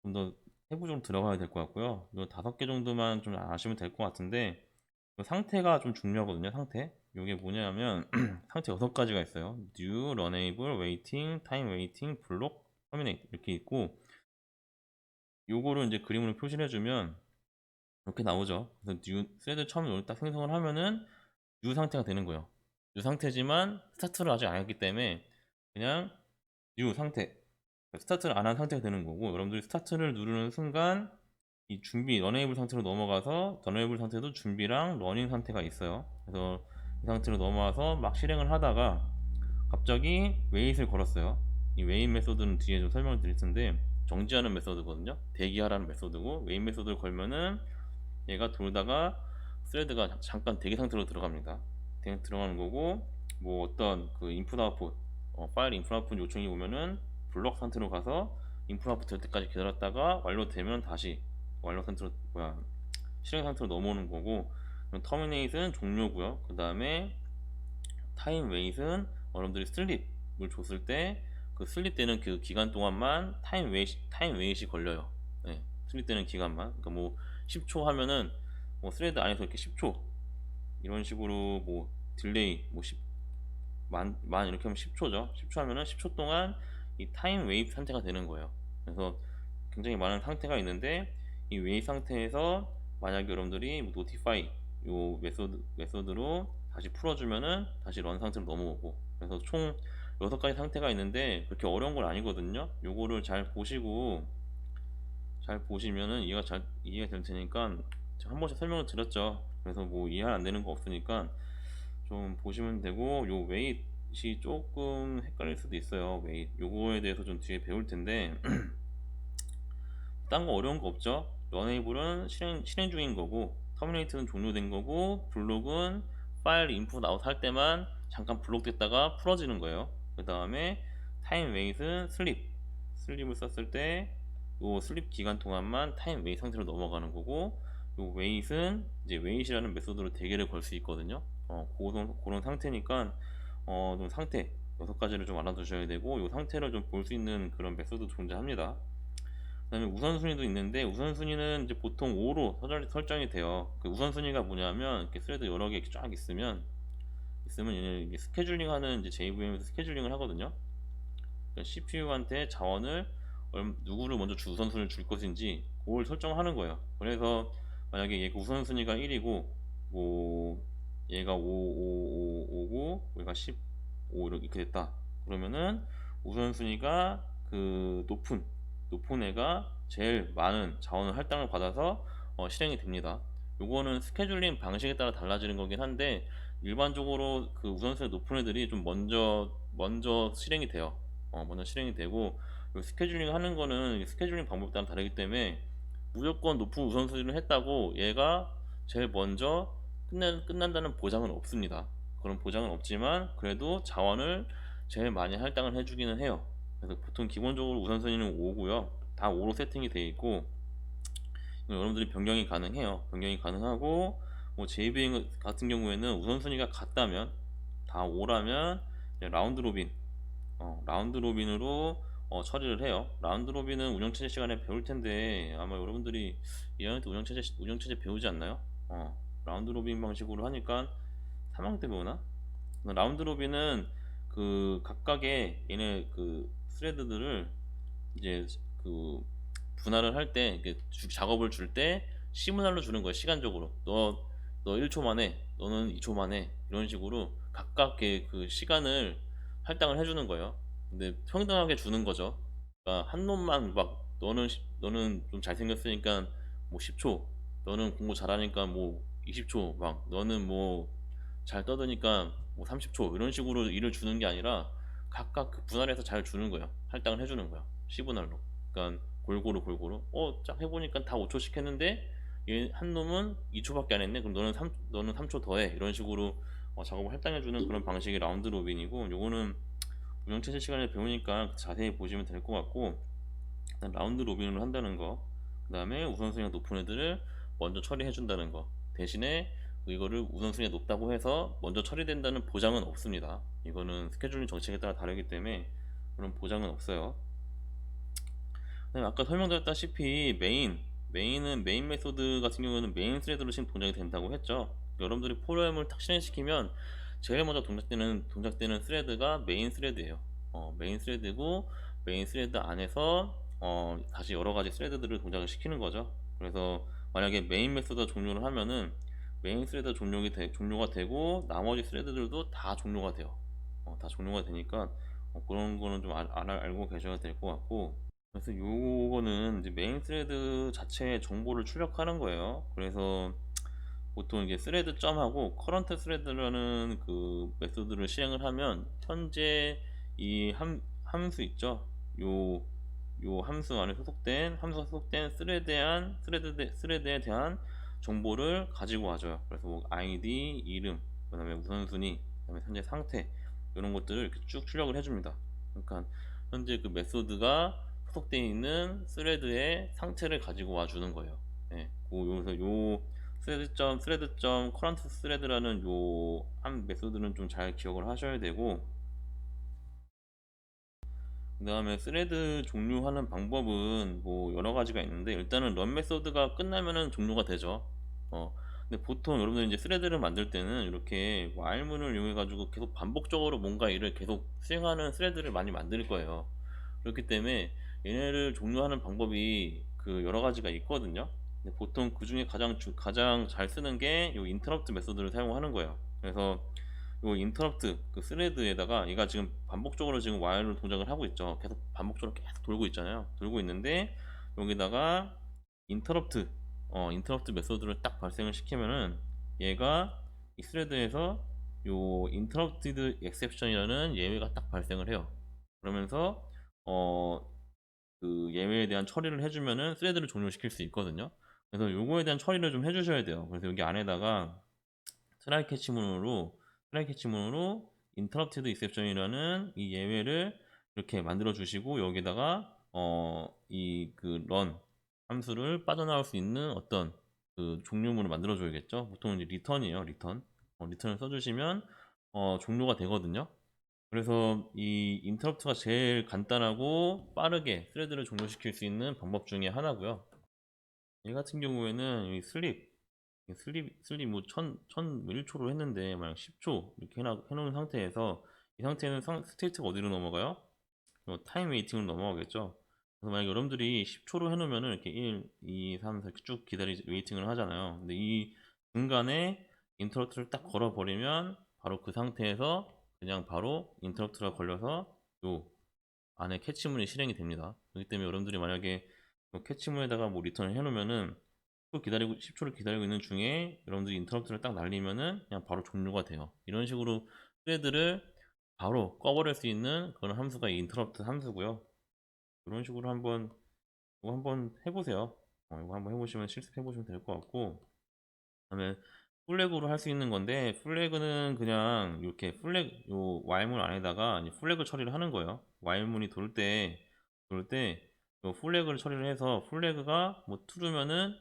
좀 더 세부적으로 들어가야 될 것 같고요. 이 5개 정도만 좀 아시면 될 것 같은데, 이 상태가 좀 중요하거든요. 상태. 이게 뭐냐면 상태 6가지가 있어요. new, runnable, waiting, time waiting, block, terminate 이렇게 있고, 요거를 이제 그림으로 표시를 해주면 이렇게 나오죠. 그래서 new 스레드 처음 여기 딱 생성을 하면은 new 상태가 되는 거예요. new 상태지만 스타트를 아직 안 했기 때문에 그냥 new 상태, 스타트를 안 한 상태가 되는 거고, 여러분들이 스타트를 누르는 순간 이 준비 런에이블 상태로 넘어가서, 런에이블 상태도 준비랑 러닝 상태가 있어요. 그래서 이 상태로 넘어와서 막 실행을 하다가 갑자기 웨이트를 걸었어요. 이 웨이트 메소드는 뒤에 좀 설명을 드릴 텐데, 정지하는 메소드거든요. 대기하라는 메소드고, 웨이트 메소드를 걸면은 얘가 돌다가 스레드가 잠깐 대기 상태로 들어갑니다. 들어가는 거고, 뭐 어떤 그 인풋 아웃풋 파일 인풋 아웃풋 요청이 오면은 블럭 상태로 가서 인프라부터 될 때까지 기다렸다가 완료되면 다시 완료 상태로 실행 상태로 넘어오는 거고, 터미네이트는 종료고요. 그 다음에 타임 웨이트는 여러분들이 슬립을 줬을 때 그 슬립 되는 그 기간 동안만 타임 웨이트이 걸려요. 네, 슬립 되는 기간만. 그러니까 뭐 10초 하면은 뭐 스레드 안에서 이렇게 10초 이런 식으로 뭐 딜레이 뭐 10만 이렇게 하면 10초죠. 10초 하면은 10초 동안 이 타임 웨이브 상태가 되는 거예요. 그래서 굉장히 많은 상태가 있는데, 이 웨이브 상태에서 만약에 여러분들이 뭐 노티파이 요 메소드로 다시 풀어주면은 다시 런 상태로 넘어오고, 그래서 총 6가지 상태가 있는데 그렇게 어려운 건 아니거든요. 요거를 잘 보시면은 이해가 될 테니까 제가 한 번씩 설명을 드렸죠. 그래서 뭐 이해 안 되는 거 없으니까 좀 보시면 되고, 요 웨이트이 조금 헷갈릴 수도 있어요. 웨이트 요거에 대해서 좀 뒤에 배울 텐데 딴 거 어려운 거 없죠. 런에이블은 실행 중인 거고, 터미네이트는 종료된 거고, 블록은 파일 인풋 아웃 할 때만 잠깐 블록됐다가 풀어지는 거예요. 그 다음에 타임 웨이트는 슬립을 썼을 때 요 슬립 기간 동안만 타임 웨이트 상태로 넘어가는 거고, 요 웨이트는 이제 웨이트라는 메소드로 대개를 걸 수 있거든요. 그런 상태니까 좀 상태 6가지를 좀 알아두셔야 되고, 요 상태를 좀 볼 수 있는 그런 메소드 존재합니다. 그 다음에 우선순위도 있는데, 우선순위는 이제 보통 5로 설정이 돼요. 그 우선순위가 뭐냐면, 이렇게 스레드 여러 개 쫙 있으면 얘는 이게 스케줄링 하는 이제 JVM에서 스케줄링을 하거든요. 그러니까 CPU한테 자원을 누구를 먼저 우선순위를 줄 것인지 그걸 설정하는 거예요. 그래서 만약에 얘가 우선순위가 1이고 뭐 얘가 5고 얘가 15 이렇게 됐다. 그러면은 우선순위가 그 높은 애가 제일 많은 자원을 할당을 받아서 실행이 됩니다. 요거는 스케줄링 방식에 따라 달라지는 거긴 한데, 일반적으로 그 우선순위 높은 애들이 좀 먼저 실행이 돼요. 먼저 실행이 되고, 요 스케줄링 하는 거는 스케줄링 방법에 따라 다르기 때문에 무조건 높은 우선순위를 했다고 얘가 제일 먼저 끝난다는 보장은 없습니다. 그런 보장은 없지만 그래도 자원을 제일 많이 할당을 해주기는 해요. 그래서 보통 기본적으로 우선순위는 5고요. 다 5로 세팅이 되어 있고, 여러분들이 변경이 가능해요. 변경이 가능하고, 뭐 JVM 같은 경우에는 우선순위가 같다면, 다 5라면 라운드 로빈으로 처리를 해요. 라운드 로빈은 운영체제 시간에 배울 텐데 아마 여러분들이 2학년 때 운영체제 배우지 않나요? 라운드 로빈 방식으로 하니까 3학년 때 배우나? 라운드 로빈은 그 각각의 얘네 그 스레드들을 이제 그 분할을 할 때 작업을 줄 때 시분할로 주는 거예요. 시간적으로 너 1초 만에, 너는 2초 만에, 이런 식으로 각각의 그 시간을 할당을 해주는 거예요. 근데 평등하게 주는 거죠. 그러니까 한 놈만 막 너는 좀 잘생겼으니까 뭐 10초, 너는 공부 잘하니까 뭐 20초, 막 너는 뭐 잘 떠드니까 뭐 30초, 이런 식으로 일을 주는 게 아니라 각각 그 분할해서 잘 주는 거예요. 할당을 해주는 거야. 시분할로. 그러니까 골고루 쫙 해보니까 다 5초씩 했는데 얘 한 놈은 2초밖에 안 했네. 그럼 너는 3초 더해. 이런 식으로 작업을 할당해주는 그런 방식이 라운드 로빈이고, 요거는 운영체제 시간에 배우니까 자세히 보시면 될 것 같고, 일단 라운드 로빈으로 한다는 거, 그 다음에 우선순위가 높은 애들을 먼저 처리해 준다는 거, 대신에 이거를 우선순위가 높다고 해서 먼저 처리된다는 보장은 없습니다. 이거는 스케줄링 정책에 따라 다르기 때문에 그런 보장은 없어요. 아까 설명드렸다시피 메인 메소드 같은 경우는 메인 스레드로 지금 동작이 된다고 했죠. 여러분들이 프로그램을 딱 실행시키면 제일 먼저 동작되는 스레드가 메인 스레드예요. 메인 스레드고, 메인 스레드 안에서 다시 여러 가지 스레드들을 동작을 시키는 거죠. 그래서 만약에 메인 메소드 종료를 하면은 메인 스레드 종료가 되고 나머지 스레드들도 다 종료가 돼요. 다 종료가 되니까 그런 거는 좀 알고 계셔야 될 것 같고, 그래서 요거는 이제 메인 스레드 자체의 정보를 출력하는 거예요. 그래서 보통 이게 스레드 점하고 커런트 스레드라는 그 메소드를 실행을 하면 현재 이 함수 있죠. 요 함수 안에 함수가 소속된 스레드에 대한 정보를 가지고 와줘요. 그래서 뭐 아이디, 이름, 그다음에 우선순위, 그다음에 현재 상태, 이런 것들을 이렇게 쭉 출력을 해줍니다. 그러니까 현재 그 메소드가 속되어 있는 스레드의 상태를 가지고 와 주는 거예요. 예, 여기서 요 thread.thread. current thread라는 요 한 메소드는 좀 잘 기억을 하셔야 되고, 그 다음에 스레드 종료하는 방법은 뭐 여러 가지가 있는데, 일단은 런 메소드가 끝나면은 종료가 되죠. 근데 보통 여러분들 이제 스레드를 만들 때는 이렇게 while문을 이용해 가지고 계속 반복적으로 뭔가 일을 계속 수행하는 스레드를 많이 만들 거예요. 그렇기 때문에 얘네를 종료하는 방법이 그 여러 가지가 있거든요. 근데 보통 그 중에 가장 잘 쓰는 게 이 인터럽트 메소드를 사용하는 거예요. 그래서 요 인터럽트 그 스레드에다가 얘가 지금 반복적으로 지금 와이어로 동작을 하고 있죠. 계속 반복적으로 계속 돌고 있잖아요. 돌고 있는데 여기다가 인터럽트 인터럽트 메소드를 딱 발생을 시키면은 얘가 이 스레드에서 요 interrupted exception이라는 예외가 딱 발생을 해요. 그러면서 어 그 예외에 대한 처리를 해주면은 스레드를 종료시킬 수 있거든요. 그래서 요거에 대한 처리를 좀 해주셔야 돼요. 그래서 여기 안에다가 트라이 캐치문으로 interrupted exception이라는 이 예외를 이렇게 만들어 주시고, 여기다가 이 그 run 함수를 빠져나올 수 있는 어떤 그 종료문을 만들어 줘야겠죠. 보통 이제 return이에요. return을 써주시면 종료가 되거든요. 그래서 이 인터럽트가 제일 간단하고 빠르게 스레드를 종료시킬 수 있는 방법 중에 하나고요. 얘 같은 경우에는 이 슬립 뭐 1,001초로 했는데 만약 10초 이렇게 해놓은 상태에서, 이 상태는 스테이트가 어디로 넘어가요? 타임 웨이팅으로 넘어가겠죠. 그래서 만약 여러분들이 10초로 해놓으면은 이렇게 1, 2, 3, 4 이렇게 쭉 웨이팅을 하잖아요. 근데 이 중간에 인터럽트를 딱 걸어버리면 바로 그 상태에서 그냥 바로 인터럽트가 걸려서 요 안에 캐치문이 실행이 됩니다. 그렇기 때문에 여러분들이 만약에 캐치문에다가 뭐 리턴을 해놓으면은 10초를 기다리고 있는 중에 여러분들이 인터럽트를 딱 날리면은 그냥 바로 종료가 돼요. 이런 식으로 스레드를 바로 꺼버릴 수 있는 그런 함수가 이 인터럽트 함수고요. 이런 식으로 이거 한번 해보세요. 이거 한번 해보시면 실습해보시면 될 것 같고, 그다음에 플래그로 할 수 있는 건데, 플래그는 그냥 이렇게 요 while문 안에다가 이제 플래그 처리를 하는 거예요. while문이 돌 때 요 플래그를 처리를 해서, 플래그가 뭐 true면은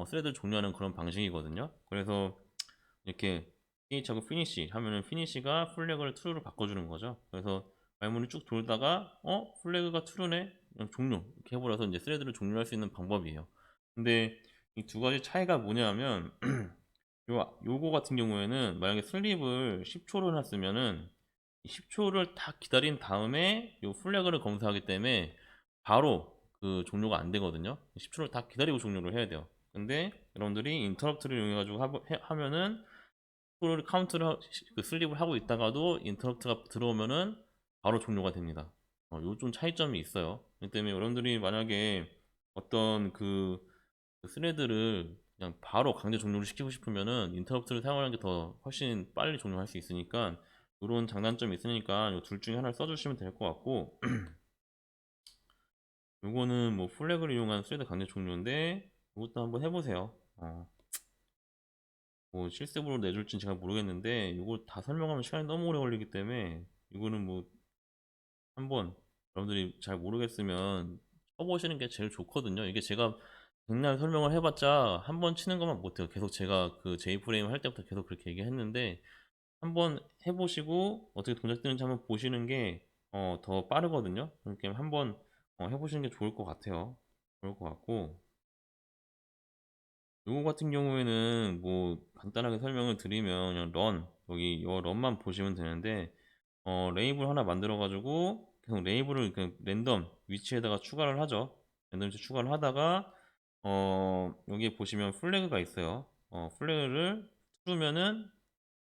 스레드 종료하는 그런 방식이거든요. 그래서 이렇게 fini시하고 finish 하면은 finish가 플래그를 true로 바꿔주는 거죠. 그래서 while문이 쭉 돌다가 플래그가 true네, 그냥 종료 이렇게 해버려서 이제 스레드를 종료할 수 있는 방법이에요. 근데 이 두 가지 차이가 뭐냐면 요거 같은 경우에는 만약에 슬립을 10초로 해놨으면은 10초를 딱 기다린 다음에 요 플래그를 검사하기 때문에 바로 그 종료가 안 되거든요. 10초를 딱 기다리고 종료를 해야 돼요. 근데 여러분들이 인터럽트를 이용해 가지고 하면은 10초를 그 슬립을 하고 있다가도 인터럽트가 들어오면은 바로 종료가 됩니다. 요 좀 차이점이 있어요. 그렇기 때문에 여러분들이 만약에 어떤 그 스레드를 그냥 바로 강제 종료를 시키고 싶으면은 인터럽트를 사용하는 게 더 훨씬 빨리 종료할 수 있으니까, 이런 장단점이 있으니까 이 둘 중에 하나를 써주시면 될 것 같고, 요거는 뭐 플래그를 이용한 스레드 강제 종료인데 이것도 한번 해보세요. 뭐 실습으로 내줄진 제가 모르겠는데 이거 다 설명하면 시간이 너무 오래 걸리기 때문에 이거는 뭐 한번 여러분들이 잘 모르겠으면 쳐보시는 게 제일 좋거든요. 이게 제가 백날 설명을 해봤자 한 번 치는 것만 못해요. 계속 제가 그 J프레임 할 때부터 계속 그렇게 얘기했는데, 한번 해보시고 어떻게 동작되는지 한번 보시는 게 더 빠르거든요. 그러니까 한번 해보시는 게 좋을 것 같아요. 좋을 것 같고, 요거 같은 경우에는 뭐 간단하게 설명을 드리면 그냥 여기 요 런만 보시면 되는데, 레이블 하나 만들어 가지고 계속 레이블을 그 랜덤 위치에다가 추가를 하죠. 랜덤 위치 추가를 하다가 여기에 보시면 플래그가 있어요. 플래그를 틀으면은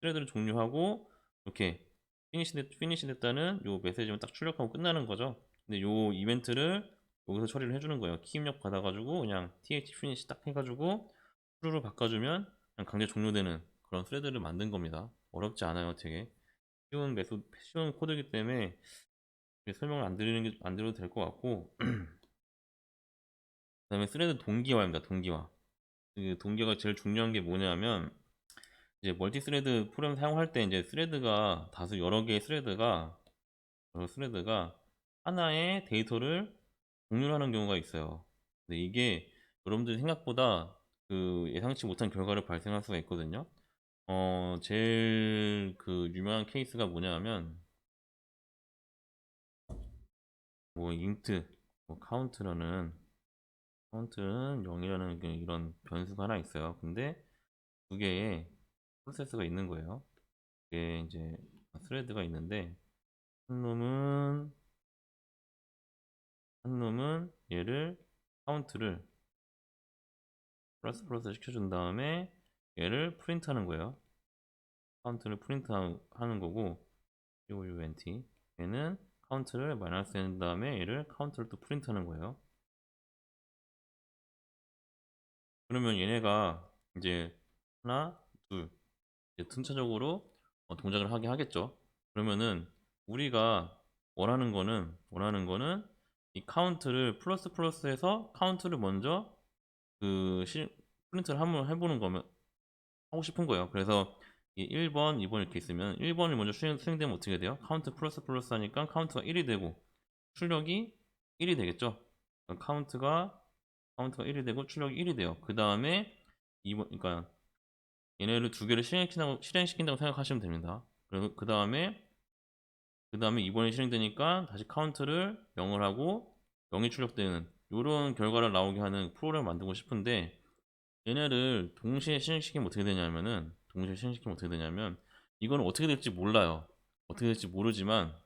스레드를 종료하고 이렇게 피니시 됐다는 요 메시지만 딱 출력하고 끝나는 거죠. 근데 요 이벤트를 여기서 처리를 해주는 거예요. 키 입력 받아가지고 그냥 th finish 딱 해가지고 true로 바꿔주면 그냥 강제 종료되는 그런 스레드를 만든 겁니다. 어렵지 않아요. 되게 쉬운 코드이기 때문에 설명을 안 드려도 될 것 같고, 그다음에 스레드 동기화입니다. 동기화. 그 동기화가 제일 중요한 게 뭐냐면, 이제 멀티 스레드 프로그램 사용할 때 이제 스레드가 여러 개의 스레드가 하나의 데이터를 공유를 하는 경우가 있어요. 근데 이게 여러분들이 생각보다 그 예상치 못한 결과를 발생할 수가 있거든요. 제일 그 유명한 케이스가 뭐냐면 뭐 인트, 뭐 카운트는 0이라는 이런 변수가 하나 있어요. 근데 두 개의 프로세스가 있는 거예요. 이게 이제 스레드가 있는데 한 놈은 얘를 카운트를 플러스 시켜준 다음에 얘를 프린트하는 거예요. 카운트를 프린트하는 거고 count 얘는 카운트를 마이너스 한 다음에 얘를 카운트를 또 프린트하는 거예요. 그러면 얘네가 이제 하나, 둘 이제 순차적으로 동작을 하게 하겠죠. 그러면은 우리가 원하는 거는 이 카운트를 플러스해서 카운트를 먼저 그 프린트를 한번 해보는 거면 하고 싶은 거예요. 그래서 이 1번, 2번 이렇게 있으면 1번이 먼저 수행되면 어떻게 돼요? 카운트 플러스 하니까 카운트가 1이 되고 출력이 1이 되겠죠. 그러니까 카운트가 1이 되고 출력이 1이 돼요. 그 다음에 2번, 그러니까 얘네를 두 개를 실행시킨다고 생각하시면 됩니다. 그리고 그 다음에 2번이 실행되니까 다시 카운트를 0을 하고 0이 출력되는 이런 결과를 나오게 하는 프로그램을 만들고 싶은데 얘네를 동시에 실행시키면 어떻게 되냐면 이거는 어떻게 될지 몰라요. 어떻게 될지 모르지만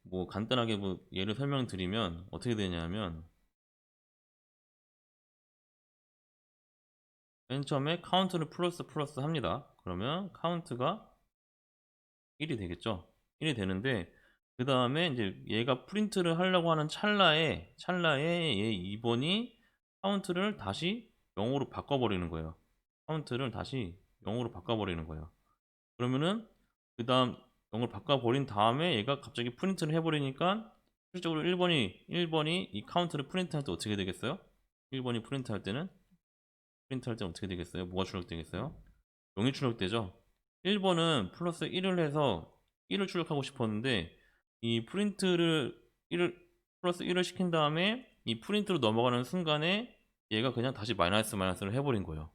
뭐 간단하게 뭐 예를 설명드리면 어떻게 되냐면 맨 처음에 카운트를 플러스 합니다. 그러면 카운트가 1이 되겠죠. 1이 되는데 그 다음에 이제 얘가 프린트를 하려고 하는 찰나에 얘 2번이 카운트를 다시 0으로 바꿔버리는 거예요. 카운트를 다시 0으로 바꿔버리는 거예요. 그러면은 그 다음 0을 바꿔버린 다음에 얘가 갑자기 프린트를 해버리니까 실질적으로 1번이 이 카운트를 프린트할 때 어떻게 되겠어요? 1번이 프린트할 때는 어떻게 되겠어요? 뭐가 출력되겠어요? 0이 출력되죠? 1번은 플러스 1을 해서 1을 출력하고 싶었는데 이 프린트를 1을 플러스 1을 시킨 다음에 이 프린트로 넘어가는 순간에 얘가 그냥 다시 마이너스를 해버린 거예요.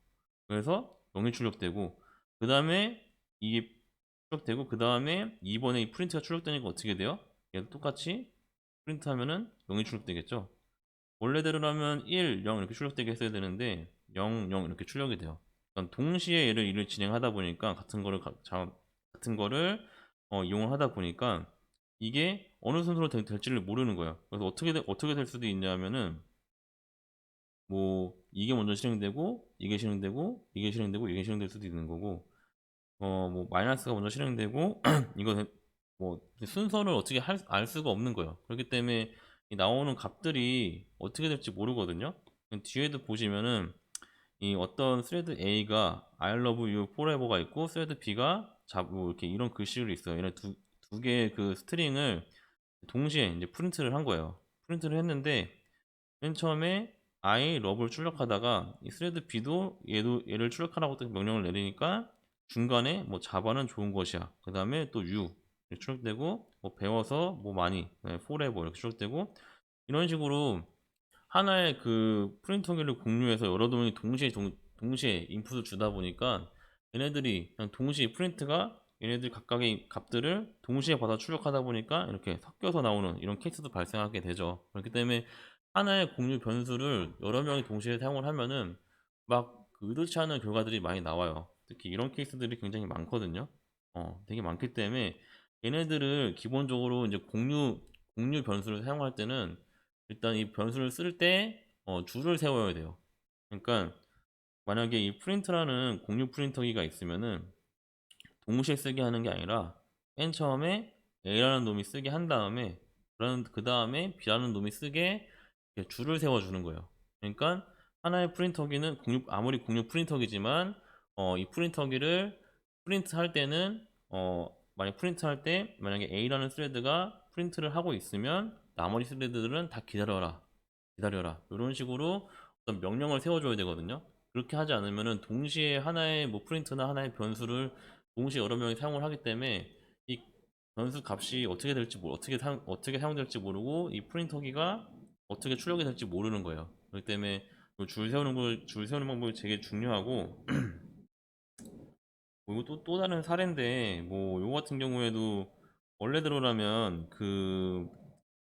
그래서 0이 출력되고 그 다음에 이게 출력되고 그 다음에 2번에 이 프린트가 출력되니까 어떻게 돼요? 얘도 똑같이 프린트하면은 0이 출력되겠죠. 원래대로라면 1, 0 이렇게 출력되게 했어야 되는데 0, 0 이렇게 출력이 돼요. 그러니까 동시에 일을 진행하다 보니까 같은 거를 이용을 하다 보니까 이게 어느 순서로 될지를 모르는 거예요. 그래서 어떻게 될 수도 있냐면은 뭐 이게 먼저 실행되고 이게 실행되고 이게 실행되고 이게 실행될 수도 있는 거고 뭐 마이너스가 먼저 실행되고 이거 뭐 순서를 어떻게 알 수가 없는 거예요. 그렇기 때문에 이 나오는 값들이 어떻게 될지 모르거든요. 뒤에도 보시면은 이 어떤 스레드 A가 I love you forever가 있고 스레드 B가 뭐 이렇게 이런 글씨로 있어요. 이런 두 개의 그 스트링을 동시에 이제 프린트를 한 거예요. 프린트를 했는데 맨 처음에 I love를 출력하다가 이 스레드 B도 얘를 출력하라고 또 명령을 내리니까 중간에 뭐 자바는 좋은 것이야. 그 다음에 또 U 이렇게 출력되고 뭐 배워서 뭐 많이 forever 이렇게 출력되고 이런 식으로 하나의 그 프린터기를 공유해서 여러 동이 동시에 인풋을 주다 보니까 얘네들이 그냥 동시에 얘네들 각각의 값들을 동시에 받아 출력하다 보니까 이렇게 섞여서 나오는 이런 케이스도 발생하게 되죠. 그렇기 때문에 하나의 공유 변수를 여러 명이 동시에 사용을 하면은 막그 의도치 않은 결과들이 많이 나와요. 특히 이런 케이스들이 굉장히 많거든요. 되게 많기 때문에 얘네들을 기본적으로 이제 공유 변수를 사용할 때는 일단 이 변수를 쓸 때 줄을 세워야 돼요. 그러니까 만약에 이 프린트라는 공유 프린터기가 있으면은 동시에 쓰게 하는 게 아니라 맨 처음에 A라는 놈이 쓰게 한 다음에 그 다음에 B라는 놈이 쓰게 이렇게 줄을 세워주는 거예요. 그러니까 하나의 프린터기는 아무리 공유 프린터기지만 이 프린터기를 프린트할 때는 프린트할 때 만약에 A라는 스레드가 프린트를 하고 있으면 나머지 스레드들은 다 기다려라 이런 식으로 어떤 명령을 세워줘야 되거든요. 그렇게 하지 않으면은 동시에 하나의 뭐 프린트나 하나의 변수를 동시에 여러 명이 사용을 하기 때문에 이 변수 값이 어떻게 될지 어떻게 사용될지 모르고 이 프린터기가 어떻게 출력이 될지 모르는 거예요. 그렇기 때문에 줄 세우는 방법이 되게 중요하고 뭐 이거 또 다른 사례인데 뭐 요거 같은 경우에도 원래대로라면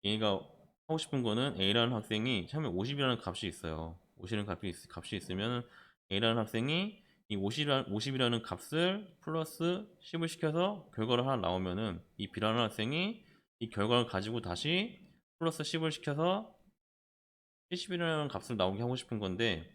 얘가 하고 싶은 거는 A라는 학생이 처음에 50이라는 값이 있어요. 50이라는 값이 있으면 A라는 학생이 이 50이라는 값을 플러스 10을 시켜서 결과를 하나 나오면은 이 B라는 학생이 이 결과를 가지고 다시 플러스 10을 시켜서 70이라는 값을 나오게 하고 싶은 건데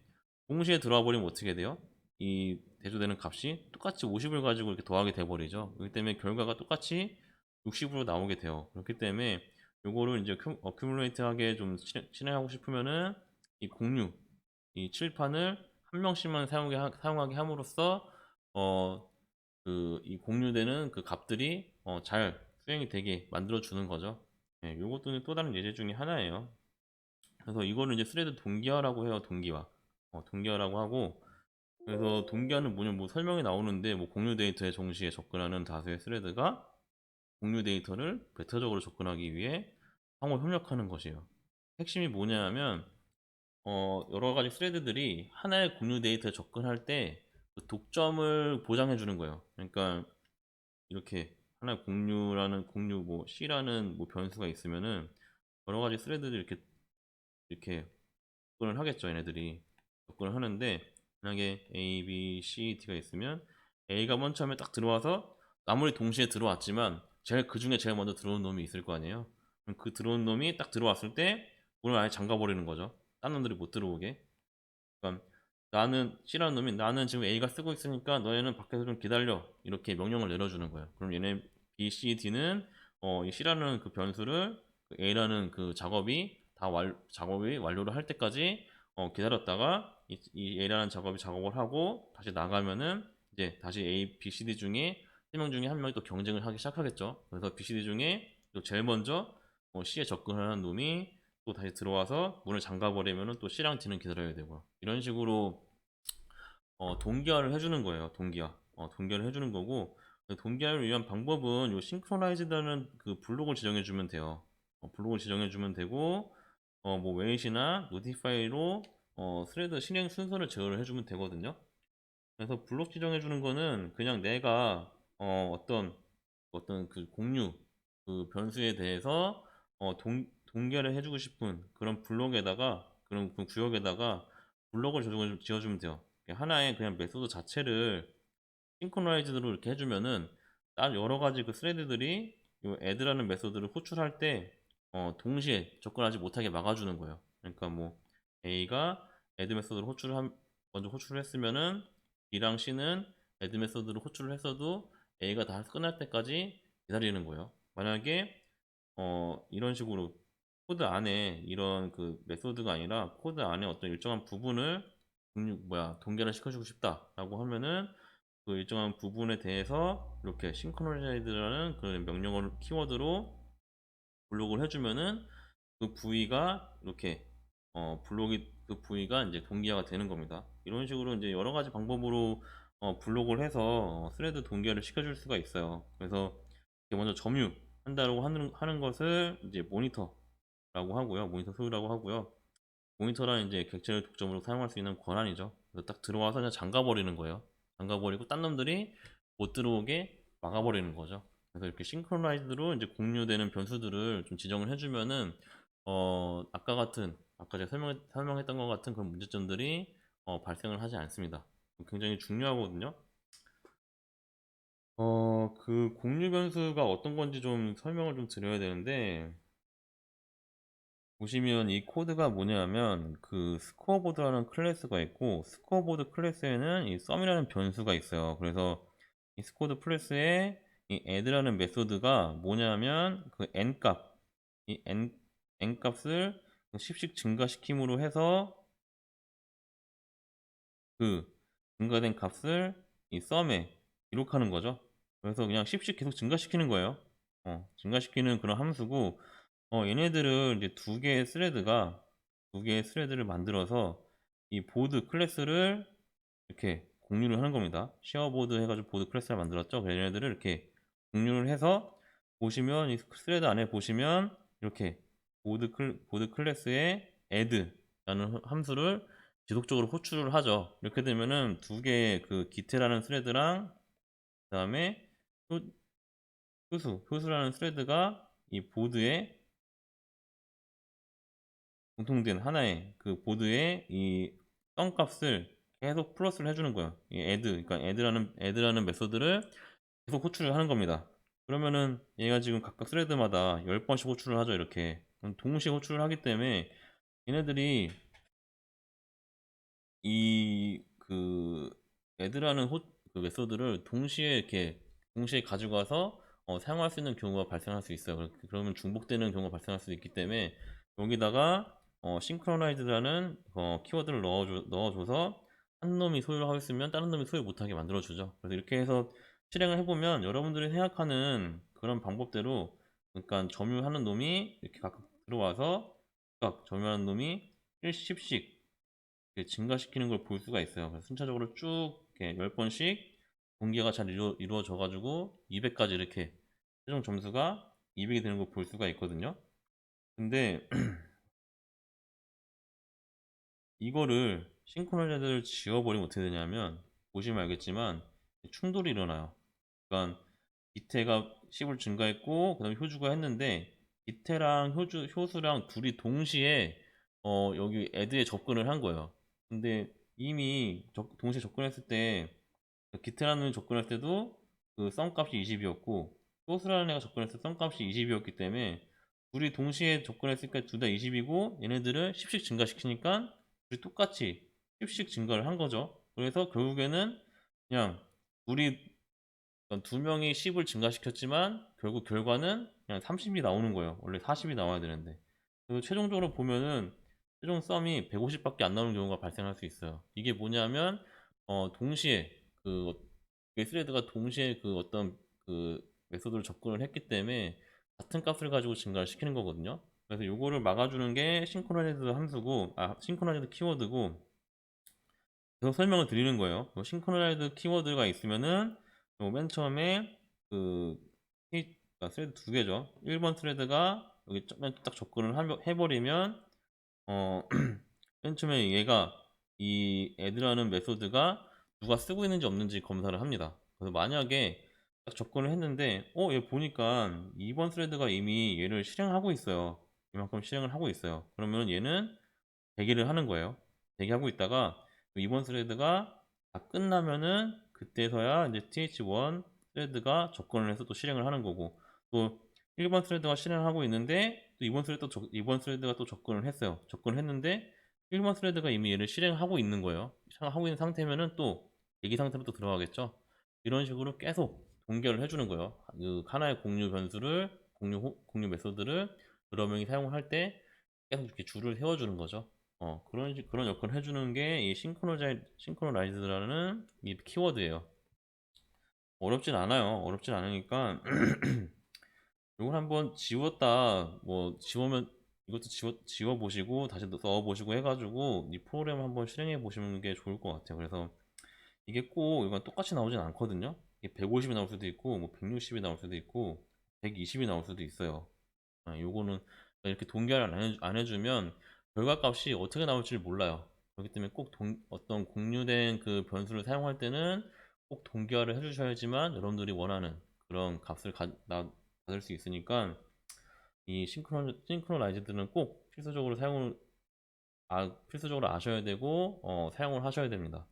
동시에 들어와 버리면 어떻게 돼요? 이 대조되는 값이 똑같이 50을 가지고 이렇게 더하게 돼 버리죠. 그렇기 때문에 결과가 똑같이 60으로 나오게 돼요. 그렇기 때문에 요거를 이제 어큐뮬레이트하게 좀 실행하고 싶으면은 이 공유 이 칠판을 한 명씩만 사용하게 함으로써 이 공유되는 그 값들이 잘 수행이 되게 만들어 주는 거죠. 네, 요것도 또 다른 예제 중에 하나예요. 그래서 이거를 이제 스레드 동기화라고 해요. 동기화. 동기화라고 하고, 그래서 동기화는 뭐냐, 뭐 설명이 나오는데, 뭐 공유 데이터에 동시에 접근하는 다수의 스레드가 공유 데이터를 배타적으로 접근하기 위해 상호 협력하는 것이에요. 핵심이 뭐냐면, 여러 가지 스레드들이 하나의 공유 데이터에 접근할 때 그 독점을 보장해 주는 거예요. 그러니까 이렇게 하나의 공유 뭐 C라는 뭐 변수가 있으면은 여러 가지 스레드들이 이렇게 접근을 하겠죠, 얘네들이. 접근을 하는데, 만약에 A, B, C, D가 있으면 A가 먼 처음에 딱 들어와서 아무리 동시에 들어왔지만 그 중에 제일 먼저 들어온 놈이 있을 거 아니에요. 그럼 그 들어온 놈이 딱 들어왔을 때 문을 아예 잠가 버리는 거죠. 딴 놈들이 못 들어오게. 그러니까 나는 C라는 놈이 나는 지금 A가 쓰고 있으니까 너희는 밖에서 좀 기다려, 이렇게 명령을 내려주는 거예요. 그럼 얘네 B, C, D는 이 C라는 그 변수를 그 A라는 그 작업이 완료를 할 때까지 기다렸다가 이 A라는 작업을 하고 다시 나가면은 이제 다시 A, B, C, D 중에 3명 중에 한 명이 또 경쟁을 하기 시작하겠죠. 그래서 B, C, D 중에 또 제일 먼저 C에 접근하는 놈이 또 다시 들어와서 문을 잠가버리면은 또 C랑 D는 기다려야 되고, 이런 식으로 동기화를 해주는 거예요. 동기화를 해주는 거고, 동기화를 위한 방법은 요 싱크로나이즈라는 그 블록을 지정해주면 돼요. 블록을 지정해주면 되고, 뭐 웨이트나 노티파이로 스레드 실행 순서를 제어를 해주면 되거든요. 그래서 블록 지정해주는 거는 그냥 내가 어떤 그 공유 그 변수에 대해서 동결을 해주고 싶은 그런 블록에다가 그런 그 구역에다가 블록을 지어주면 돼요. 하나의 그냥 메소드 자체를 싱크로나이즈드로 이렇게 해주면은 딱 여러 가지 그 스레드들이 이 add라는 메소드를 호출할 때 동시에 접근하지 못하게 막아주는 거예요. 그러니까 뭐 a가 add 메소드를 먼저 호출을 했으면은 b랑 c는 add 메소드를 호출을 했어도 a가 다 끝날 때까지 기다리는 거예요. 만약에 이런 식으로 코드 안에 이런 그 메소드가 아니라 코드 안에 어떤 일정한 부분을 동결을 시켜주고 싶다라고 하면은 그 일정한 부분에 대해서 이렇게 싱크로나이즈라는 그 명령어를 키워드로 블록을 해주면은 그 부위가 이렇게 그 부위가 이제 동기화가 되는 겁니다. 이런 식으로 이제 여러 가지 방법으로 블록을 해서 스레드 동기화를 시켜줄 수가 있어요. 그래서 이렇게 먼저 점유 한다고 하는 것을 이제 모니터라고 하고요. 모니터 소유라고 하고요. 모니터란 이제 객체를 독점으로 사용할 수 있는 권한이죠. 그래서 딱 들어와서 그냥 잠가버리는 거예요. 잠가버리고 딴 놈들이 못 들어오게 막아버리는 거죠. 그래서 이렇게 싱크로나이즈드로 이제 공유되는 변수들을 좀 지정을 해주면은 아까 제가 설명했던 것 같은 그런 문제점들이 발생을 하지 않습니다. 굉장히 중요하거든요. 그 공유 변수가 어떤 건지 좀 설명을 좀 드려야 되는데, 보시면 이 코드가 뭐냐면 그 스코어보드라는 클래스가 있고, 스코어보드 클래스에는 이 썸이라는 변수가 있어요. 그래서 이 스코어보드 클래스에 이 add라는 메소드가 뭐냐면 그 n 값을 10씩 증가시킴으로 해서 그 증가된 값을 이 썸에 기록하는 거죠. 그래서 그냥 10씩 계속 증가시키는 거예요. 증가시키는 그런 함수고, 얘네들은 이제 두 개의 스레드를 만들어서 이 보드 클래스를 이렇게 공유를 하는 겁니다. 쉐어보드 해가지고 보드 클래스를 만들었죠. 그래서 얘네들을 이렇게 공유를 해서 보시면 이 스레드 안에 보시면 이렇게 보드 클래스에 add라는 함수를 지속적으로 호출을 하죠. 이렇게 되면은 두 개의 그 git라는 스레드랑 그다음에 효수라는 스레드가 이 보드에 공통된 하나의 그 보드에 이 값을 계속 플러스를 해주는 거예요. 이 그러니까 add라는 메소드를 계속 호출을 하는 겁니다. 그러면은 얘가 지금 각각 스레드마다 10번씩 호출을 하죠. 이렇게 동시에 호출을 하기 때문에 얘네들이 이 그 add라는 그 메소드를 동시에 가지고 와서 사용할 수 있는 경우가 발생할 수 있어요. 그러면 중복되는 경우가 발생할 수 있기 때문에 여기다가 synchronize라는 키워드를 넣어줘서 한 놈이 소유를 하고 있으면 다른 놈이 소유 못하게 만들어주죠. 그래서 이렇게 해서 실행을 해보면 여러분들이 생각하는 그런 방법대로, 그러니까 점유하는 놈이 이렇게 각각 들어와서 각각 점유하는 놈이 1씩 증가시키는 걸 볼 수가 있어요. 그래서 순차적으로 쭉 이렇게 10번씩 공개가 잘 이루어져 가지고 200까지 이렇게 최종 점수가 200이 되는 걸 볼 수가 있거든요. 근데 이거를 싱크로나이즈를 지워버리면 어떻게 되냐면, 보시면 알겠지만 충돌이 일어나요. 그러니까 기태가 10을 증가했고 그다음에 효주가 했는데, 기태랑 효수랑 둘이 동시에 여기 애드에 접근을 한 거예요. 근데 이미 동시에 접근했을 때, 기태라는 애가 접근할 때도 그 썸값이 20이었고 효수라는 애가 접근했을 때 썸값이 20이었기 때문에 둘이 동시에 접근했으니까 둘 다 20이고 얘네들을 10씩 증가시키니까 둘이 똑같이 10씩 증가를 한 거죠. 그래서 결국에는 그냥 둘이, 그러니까 두 명이 10을 증가시켰지만 결국 결과는 그냥 30이 나오는 거예요. 원래 40이 나와야 되는데. 그래서 최종적으로 보면은 최종 썸이 150밖에 안 나오는 경우가 발생할 수 있어요. 이게 뭐냐면 동시에 그 스레드가 동시에 그 어떤 그 메소드를 접근을 했기 때문에 같은 값을 가지고 증가를 시키는 거거든요. 그래서 요거를 막아주는 게 싱크로나이즈 함수고, 싱크로나이즈 키워드고, 계속 설명을 드리는 거예요. 싱크로나이즈 키워드가 있으면은 맨 처음에 그 그러니까 스레드 두 개죠. 1번 스레드가 여기 딱 접근을 해버리면 맨 처음에 얘가 이 add라는 메소드가 누가 쓰고 있는지 없는지 검사를 합니다. 그래서 만약에 딱 접근을 했는데 얘 보니까 2번 스레드가 이미 얘를 실행하고 있어요. 이만큼 실행을 하고 있어요. 그러면 얘는 대기를 하는 거예요. 대기하고 있다가 2번 스레드가 다 끝나면은 그때서야 이제 th1 스레드가 접근을 해서 또 실행을 하는 거고, 또 1번 스레드가 실행을 하고 있는데 또 2번 스레드가 또 접근을 했어요. 접근을 했는데 1번 스레드가 이미 얘를 실행하고 있는 거예요. 실행하고 있는 상태면은 또 대기 상태로 또 들어가겠죠. 이런 식으로 계속 동결을 해주는 거예요. 그 하나의 공유 변수를, 공유 메소드를 여러 명이 사용할 때 계속 이렇게 줄을 세워주는 거죠. 그런 역할을 해주는 게 이 싱크로나이즈라는 이 키워드예요. 어렵진 않아요. 어렵진 않으니까 이걸 한번 지우면 이것도 지워 보시고 다시 넣어 보시고 해가지고 이 프로그램을 한번 실행해 보시는 게 좋을 것 같아요. 그래서 이게 꼭 이건 똑같이 나오진 않거든요. 이게 150이 나올 수도 있고 뭐 160이 나올 수도 있고 120이 나올 수도 있어요. 요거는 이렇게 동기화를 안 해주면 결과값이 어떻게 나올지 몰라요. 그렇기 때문에 꼭 어떤 공유된 그 변수를 사용할 때는 꼭 동기화를 해주셔야지만 여러분들이 원하는 그런 값을 받을 수 있으니까, 이 싱크로나이즈들은 꼭 필수적으로 아셔야 되고 사용을 하셔야 됩니다.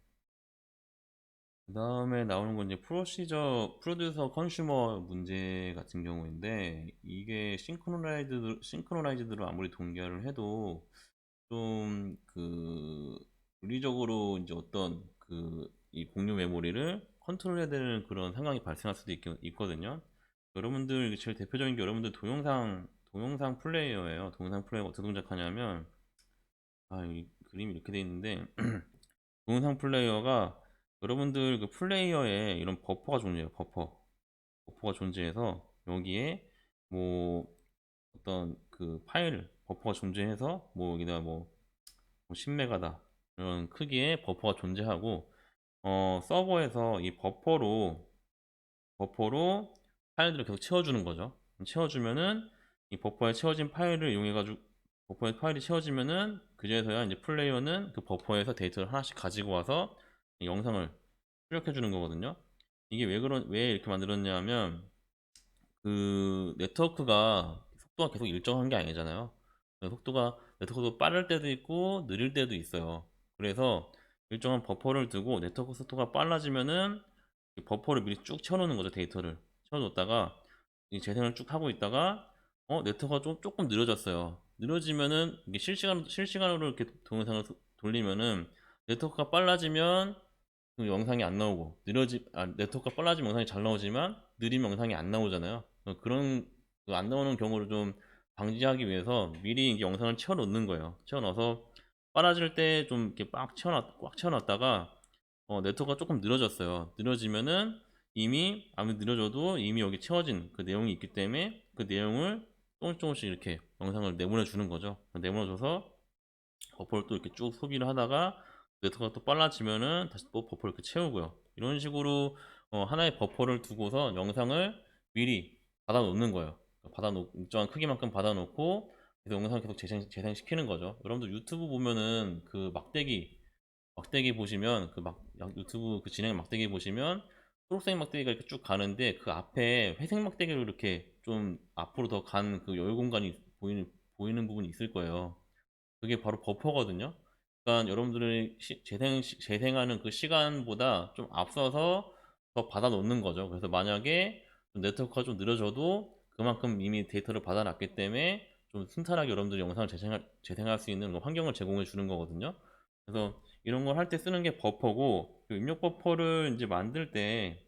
그 다음에 나오는 건 이제 프로듀서 컨슈머 문제 같은 경우인데, 이게 싱크로나이즈드로 아무리 동기화를 해도 좀 물리적으로 이제 어떤 이 공유 메모리를 컨트롤해야 되는 그런 상황이 발생할 수도 있거든요. 여러분들 제일 대표적인 게 여러분들 동영상 플레이어예요. 동영상 플레이어 어떻게 동작하냐면, 이 그림이 이렇게 돼 있는데 동영상 플레이어가, 여러분들 그 플레이어에 이런 버퍼가 존재해요. 버퍼가 존재해서 여기에 뭐 어떤 그 버퍼가 존재해서 뭐 여기다 뭐 10메가다 이런 크기의 버퍼가 존재하고, 서버에서 이 버퍼로 파일들을 계속 채워주는 거죠. 채워주면은 이 버퍼에 채워진 파일을 이용해가지고 버퍼에 파일이 채워지면은 그제서야 이제 플레이어는 그 버퍼에서 데이터를 하나씩 가지고 와서 이 영상을 출력해 주는 거거든요. 이게 왜 이렇게 만들었냐면 그 네트워크가 속도가 계속 일정한 게 아니잖아요. 네트워크도 빠를 때도 있고 느릴 때도 있어요. 그래서 일정한 버퍼를 두고 네트워크 속도가 빨라지면은 이 버퍼를 미리 쭉 채워놓는 거죠. 데이터를 채워놓다가 이 재생을 쭉 하고 있다가 네트워크가 조금 느려졌어요. 느려지면은 이게 실시간으로 이렇게 동영상을 돌리면은 네트워크가 빨라지면 그 영상이 안 나오고 네트워크가 빨라지면 영상이 잘 나오지만 느리면 영상이 안 나오잖아요. 그런 그안 나오는 경우를 좀 방지하기 위해서 미리 이게 영상을 채워 놓는 거예요. 채워 넣어서 빨라질 때 좀 이렇게 꽉 채워놨다가 네트워크가 조금 늘어졌어요. 늘어지면은 이미 아무리 늘어져도 이미 여기 채워진 그 내용이 있기 때문에 그 내용을 조금씩 이렇게 영상을 내보내 주는 거죠. 내보내 줘서 버퍼를 또 이렇게 쭉 소비를 하다가 네트워크가 또 빨라지면은 다시 또 버퍼를 이렇게 채우고요. 이런 식으로 하나의 버퍼를 두고서 영상을 미리 받아 놓는 거예요. 일정한 크기만큼 받아 놓고 그래서 영상을 계속 재생시키는 거죠. 여러분들 유튜브 보면은 그 막대기 보시면 유튜브 그 진행 막대기 보시면 초록색 막대기가 이렇게 쭉 가는데 그 앞에 회색 막대기로 이렇게 좀 앞으로 더 간 그 여유 공간이 보이는 부분이 있을 거예요. 그게 바로 버퍼거든요. 그러니까 여러분들이 재생하는 그 시간보다 좀 앞서서 더 받아 놓는 거죠. 그래서 만약에 좀 네트워크가 좀 느려져도 그만큼 이미 데이터를 받아놨기 때문에 좀 순탄하게 여러분들이 영상을 재생할 수 있는 환경을 제공해 주는 거거든요. 그래서 이런 걸 할 때 쓰는 게 버퍼고, 그 입력 버퍼를 이제 만들 때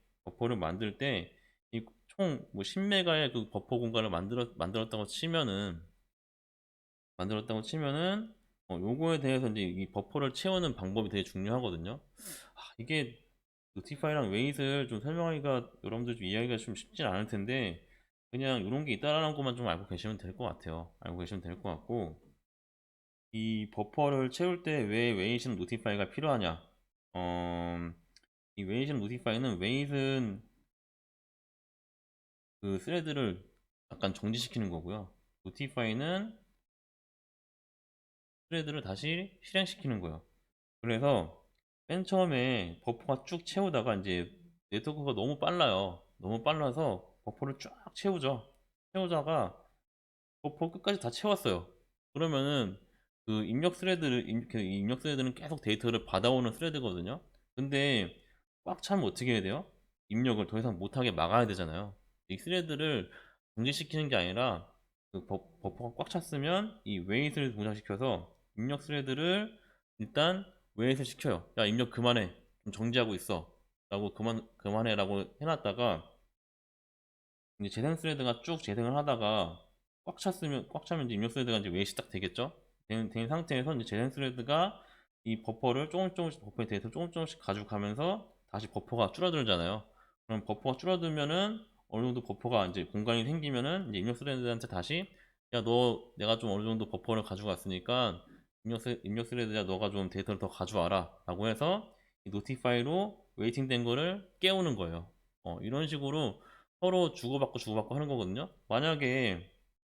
이 총 뭐 10메가의 그 버퍼 공간을 만들었다고 치면은 요거에 대해서 이제 이 버퍼를 채우는 방법이 되게 중요하거든요. 이게 노티파이랑 웨이트를 좀 설명하기가 여러분들 좀 이해하기가 좀 쉽진 않을 텐데 그냥 이런 게 있다라는 것만 좀 알고 계시면 될 것 같아요. 알고 계시면 될 것 같고, 이 버퍼를 채울 때 왜 웨이트는 노티파이가 필요하냐? 이 웨이트는 노티파이는 웨이트는 그 스레드를 약간 정지시키는 거고요. 노티파이는 스레드를 다시 실행시키는 거예요. 그래서 맨 처음에 버퍼가 쭉 채우다가 이제 네트워크가 너무 빨라요. 너무 빨라서 버퍼를 쫙 채우죠. 채우다가 버퍼 끝까지 다 채웠어요. 그러면은 그 입력 스레드는 계속 데이터를 받아오는 스레드거든요. 근데 꽉 차면 어떻게 해야 돼요? 입력을 더 이상 못하게 막아야 되잖아요. 이 스레드를 중지시키는 게 아니라 그 버퍼가 꽉 찼으면 이 웨이트를 동작시켜서 입력 스레드를 일단 웨이트 시켜요. 야, 입력 그만해. 좀 정지하고 있어. 라고 그만해라고 해놨다가 이제 재생 스레드가 쭉 재생을 하다가 꽉 차면 이제 입력 스레드가 이제 웨이시 딱 되겠죠? 된 상태에서 이제 재생 스레드가 이 버퍼를 버퍼의 데이터를 조금씩 가져가면서 다시 버퍼가 줄어들잖아요. 그럼 버퍼가 줄어들면은 어느 정도 버퍼가 이제 공간이 생기면은 이제 입력 스레드한테 다시 야, 너 내가 좀 어느 정도 버퍼를 가져갔으니까 입력 스레드야 너가 좀 데이터를 더 가져와라 라고 해서 이 노티파이로 웨이팅 된 거를 깨우는 거예요. 이런 식으로 서로 주고받고 하는 거거든요. 만약에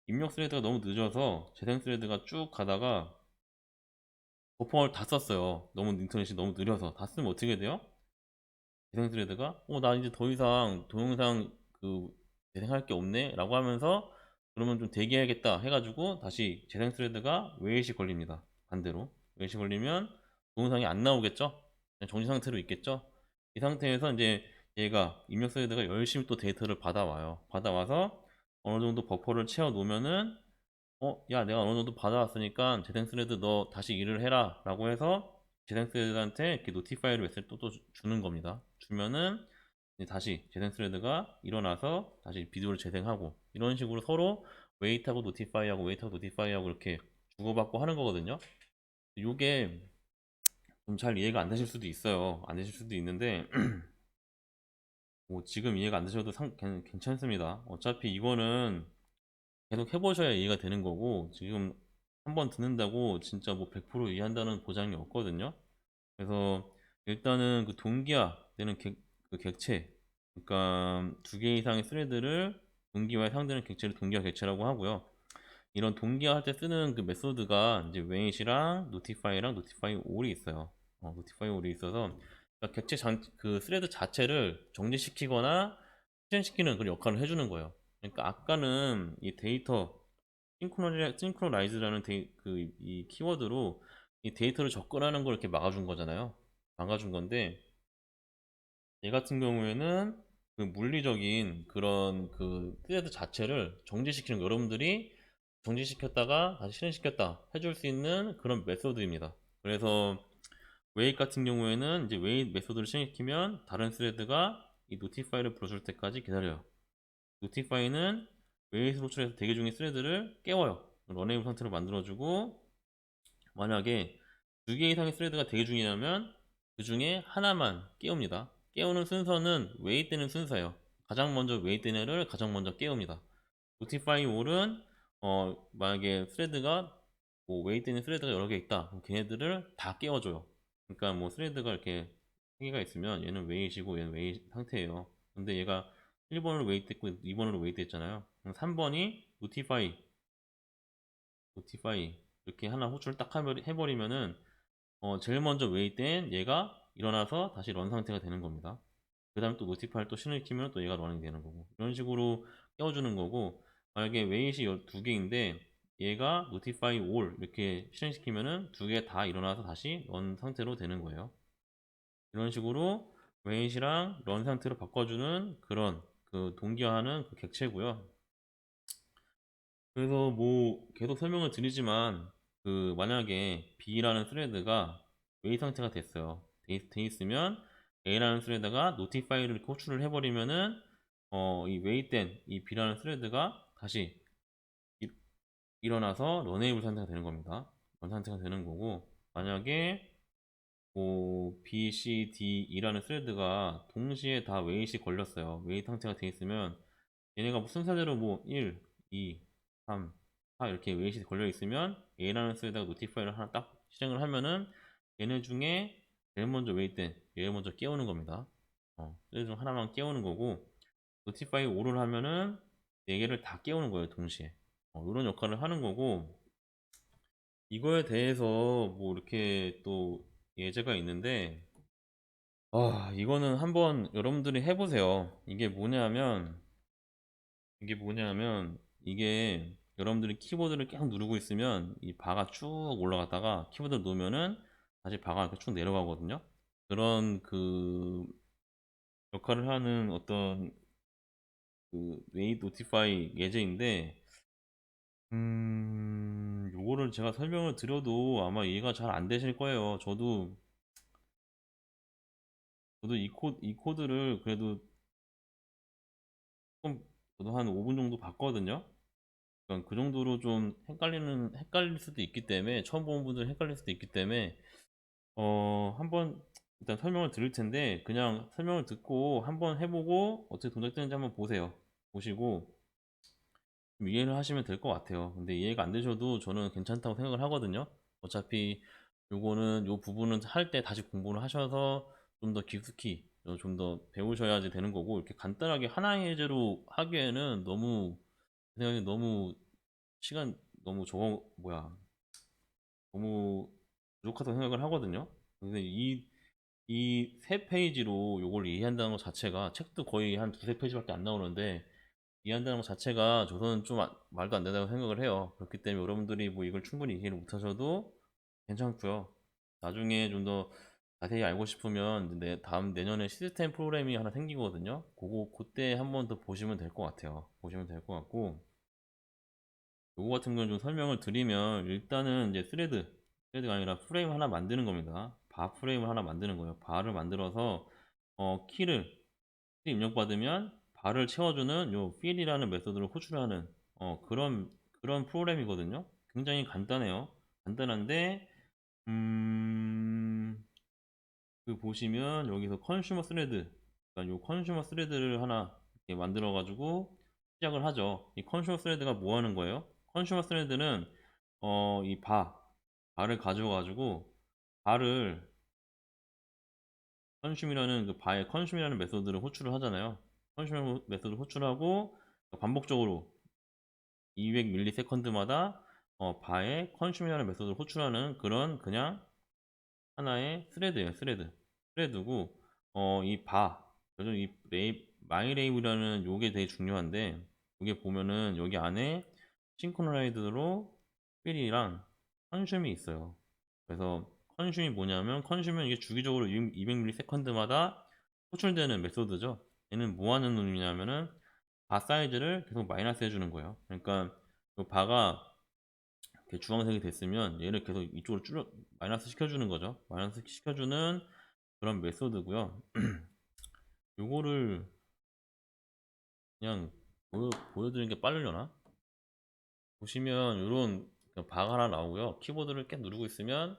입력 스레드가 너무 늦어서 재생 스레드가 쭉 가다가 버퍼를 다 썼어요. 너무 인터넷이 너무 느려서 다 쓰면 어떻게 돼요? 재생 스레드가 나 이제 더 이상 동영상 그 재생할 게 없네 라고 하면서 그러면 좀 대기해야겠다 해가지고 다시 재생 스레드가 웨이시 걸립니다. 반대로 웨이시 걸리면 동영상이 안 나오겠죠? 그냥 정지 상태로 있겠죠? 이 상태에서 이제 얘가 입력 스레드가 열심히 또 데이터를 받아와요. 받아와서 어느 정도 버퍼를 채워 놓으면은 야, 내가 어느 정도 받아왔으니까 재생 스레드 너 다시 일을 해라 라고 해서 재생 스레드한테 이렇게 노티파이를 메시지 또 주는 겁니다. 주면은 이제 다시 재생 스레드가 일어나서 다시 비디오를 재생하고 이런 식으로 서로 웨이트하고 노티파이하고 이렇게 주고받고 하는 거거든요. 이게 좀 잘 이해가 안 되실 수도 있어요. 안 되실 수도 있는데 뭐 지금 이해가 안 되셔도 괜찮습니다. 어차피 이거는 계속 해보셔야 이해가 되는 거고 지금 한번 듣는다고 진짜 뭐 100% 이해한다는 보장이 없거든요. 그래서 일단은 그 동기화 되는 그 객체, 그러니까 두 개 이상의 스레드를 동기화에 사용되는 객체를 동기화 객체라고 하고요. 이런 동기화할 때 쓰는 그 메소드가 이제 wait이랑 notify랑 notify all이 있어요. notify all이 있어서 그러니까 그 스레드 자체를 정지시키거나 실행시키는 그런 역할을 해주는 거예요. 그러니까 아까는 이 데이터 싱크로나이즈라는 이 키워드로 이 데이터를 접근하는 걸 이렇게 막아준 거잖아요. 막아준 건데 얘 같은 경우에는 그 물리적인 그런 그 스레드 자체를 정지시키는 거, 여러분들이 정지시켰다가 다시 실행시켰다 해줄 수 있는 그런 메소드입니다. 그래서 웨이 같은 경우에는 이제 웨이 메소드를 실행시키면 다른 스레드가 이 노티파이를 불러줄 때까지 기다려요. 노티파이는 웨이에서 호출해서 대기 중인 스레드를 깨워요. 런에이블 상태로 만들어주고, 만약에 두 개 이상의 스레드가 대기 중이라면 그 중에 하나만 깨웁니다. 깨우는 순서는 웨이 때는 순서예요. 가장 먼저 웨이 때 애를 가장 먼저 깨웁니다. 노티파이 올은 만약에 스레드가 뭐 웨이 때는 스레드가 여러 개 있다. 그럼 걔네들을 다 깨워줘요. 그러니까 뭐 스레드가 이렇게 세 개가 있으면 얘는 웨이시고 얘는 웨이 상태예요. 근데 얘가 1번으로 웨이트 했고 2번으로 웨이트 했잖아요. 3번이 노티파이 이렇게 하나 호출을 딱 해버리면은 제일 먼저 웨이트된 얘가 일어나서 다시 런 상태가 되는 겁니다. 그 다음에 또 노티파이를 또 실행시키면 또 얘가 런이 되는 거고, 이런 식으로 깨워주는 거고, 만약에 웨이시 두 개인데 얘가 노티파이 올 이렇게 실행시키면은 두 개 다 일어나서 다시 런 상태로 되는 거예요. 이런 식으로 웨이시랑 런 상태로 바꿔주는 그런 그 동기화하는 그 객체고요. 그래서 뭐 계속 설명을 드리지만 그 만약에 B라는 스레드가 웨이 상태가 됐어요. 돼 있으면 A라는 스레드가 노티파이를 호출을 해버리면은 이 웨이된 이 B라는 스레드가 다시 일- 일어나서 런에이블 상태가 되는 겁니다. 런 상태가 되는 거고, 만약에 뭐 B, C, D, E라는 스레드가 동시에 다 웨이시 걸렸어요. 웨이 상태가 돼 있으면 얘네가 뭐 순서대로 뭐 1, 2, 3, 4 이렇게 웨이시 걸려 있으면 A라는 스레드가 노티파이를 하나 딱 실행을 하면은 얘네 중에 제일 먼저 웨이트 얘를 먼저 깨우는 겁니다. 스레드 중 하나만 깨우는 거고, 노티파이 5를 하면은 4개를 다 깨우는 거예요, 동시에. 이런 역할을 하는 거고, 이거에 대해서 뭐 이렇게 또 예제가 있는데, 이거는 한번 여러분들이 해보세요. 이게 여러분들이 키보드를 계속 누르고 있으면 이 바가 쭉 올라갔다가 키보드를 놓으면은 다시 바가 이렇게 쭉 내려가거든요. 그런 그 역할을 하는 어떤 그 웨이 노티파이 예제인데, 요거를 제가 설명을 드려도 아마 이해가 잘 안 되실 거예요. 저도 이 코드를 그래도 조금, 저도 한 5분 정도 봤거든요. 그러니까 그 정도로 좀 헷갈릴 수도 있기 때문에, 처음 보는 분들 헷갈릴 수도 있기 때문에, 한번 일단 설명을 드릴 텐데, 그냥 설명을 듣고 한번 해보고 어떻게 동작되는지 한번 보세요. 보시고 좀 이해를 하시면 될 것 같아요. 근데 이해가 안 되셔도 저는 괜찮다고 생각을 하거든요. 어차피 요 부분은 할 때 다시 공부를 하셔서 좀 더 깊숙이 좀 더 배우셔야지 되는 거고, 이렇게 간단하게 하나의 예제로 하기에는 너무, 제 생각에 너무 시간 너무 너무 부족하다고 생각을 하거든요. 근데 이 세 페이지로 요걸 이해한다는 것 자체가, 책도 거의 한 두세 페이지밖에 안 나오는데 이해한다는 것 자체가 저는 좀 말도 안 된다고 생각을 해요. 그렇기 때문에 여러분들이 뭐 이걸 충분히 이해를 못하셔도 괜찮고요. 나중에 좀 더 자세히 알고 싶으면 내년에 시스템 프로그램이 하나 생기거든요. 그때 한번 더 보시면 될 것 같아요. 보시면 될 것 같고, 요거 같은 건 좀 설명을 드리면, 일단은 이제 스레드가 아니라 프레임 하나 만드는 겁니다. 바 프레임을 하나 만드는 거예요. 바를 만들어서 키를 입력받으면 바를 채워주는 요 fill이라는 메소드를 호출하는 그런 프로그램이거든요. 굉장히 간단해요. 간단한데 음, 그 보시면 여기서 컨슈머 스레드, 그러니까 요 컨슈머 스레드를 하나 이렇게 만들어 가지고 시작을 하죠. 이 컨슈머 스레드가 뭐 하는 거예요? 컨슈머 스레드는 이 바를 가지고 가지고 바를 컨슘이라는 그 바에 컨슘이라는 메소드를 호출을 하잖아요. 컨슘 메소드를 호출하고 반복적으로 200ms마다 바에 컨슘이라는 메소드를 호출하는 그런 그냥 하나의 스레드예요. 스레드고 이 바, 그래서 이 마이레이브라는 요게 되게 중요한데, 이게 보면은 여기 안에 싱크로나이드로 필이랑 컨슘이 있어요. 그래서 컨슘이 뭐냐면, 컨슘은 이게 주기적으로 200ms마다 호출되는 메소드죠. 얘는 뭐 하는 놈이냐면은 바 사이즈를 계속 마이너스 해주는 거예요. 그러니까 이 바가 이렇게 주황색이 됐으면 얘를 계속 이쪽으로 마이너스 시켜주는 거죠. 마이너스 시켜주는 그런 메소드고요. 요거를 그냥 보여드리는 게 빠르려나? 보시면 요런 바가 하나 나오고요. 키보드를 계속 누르고 있으면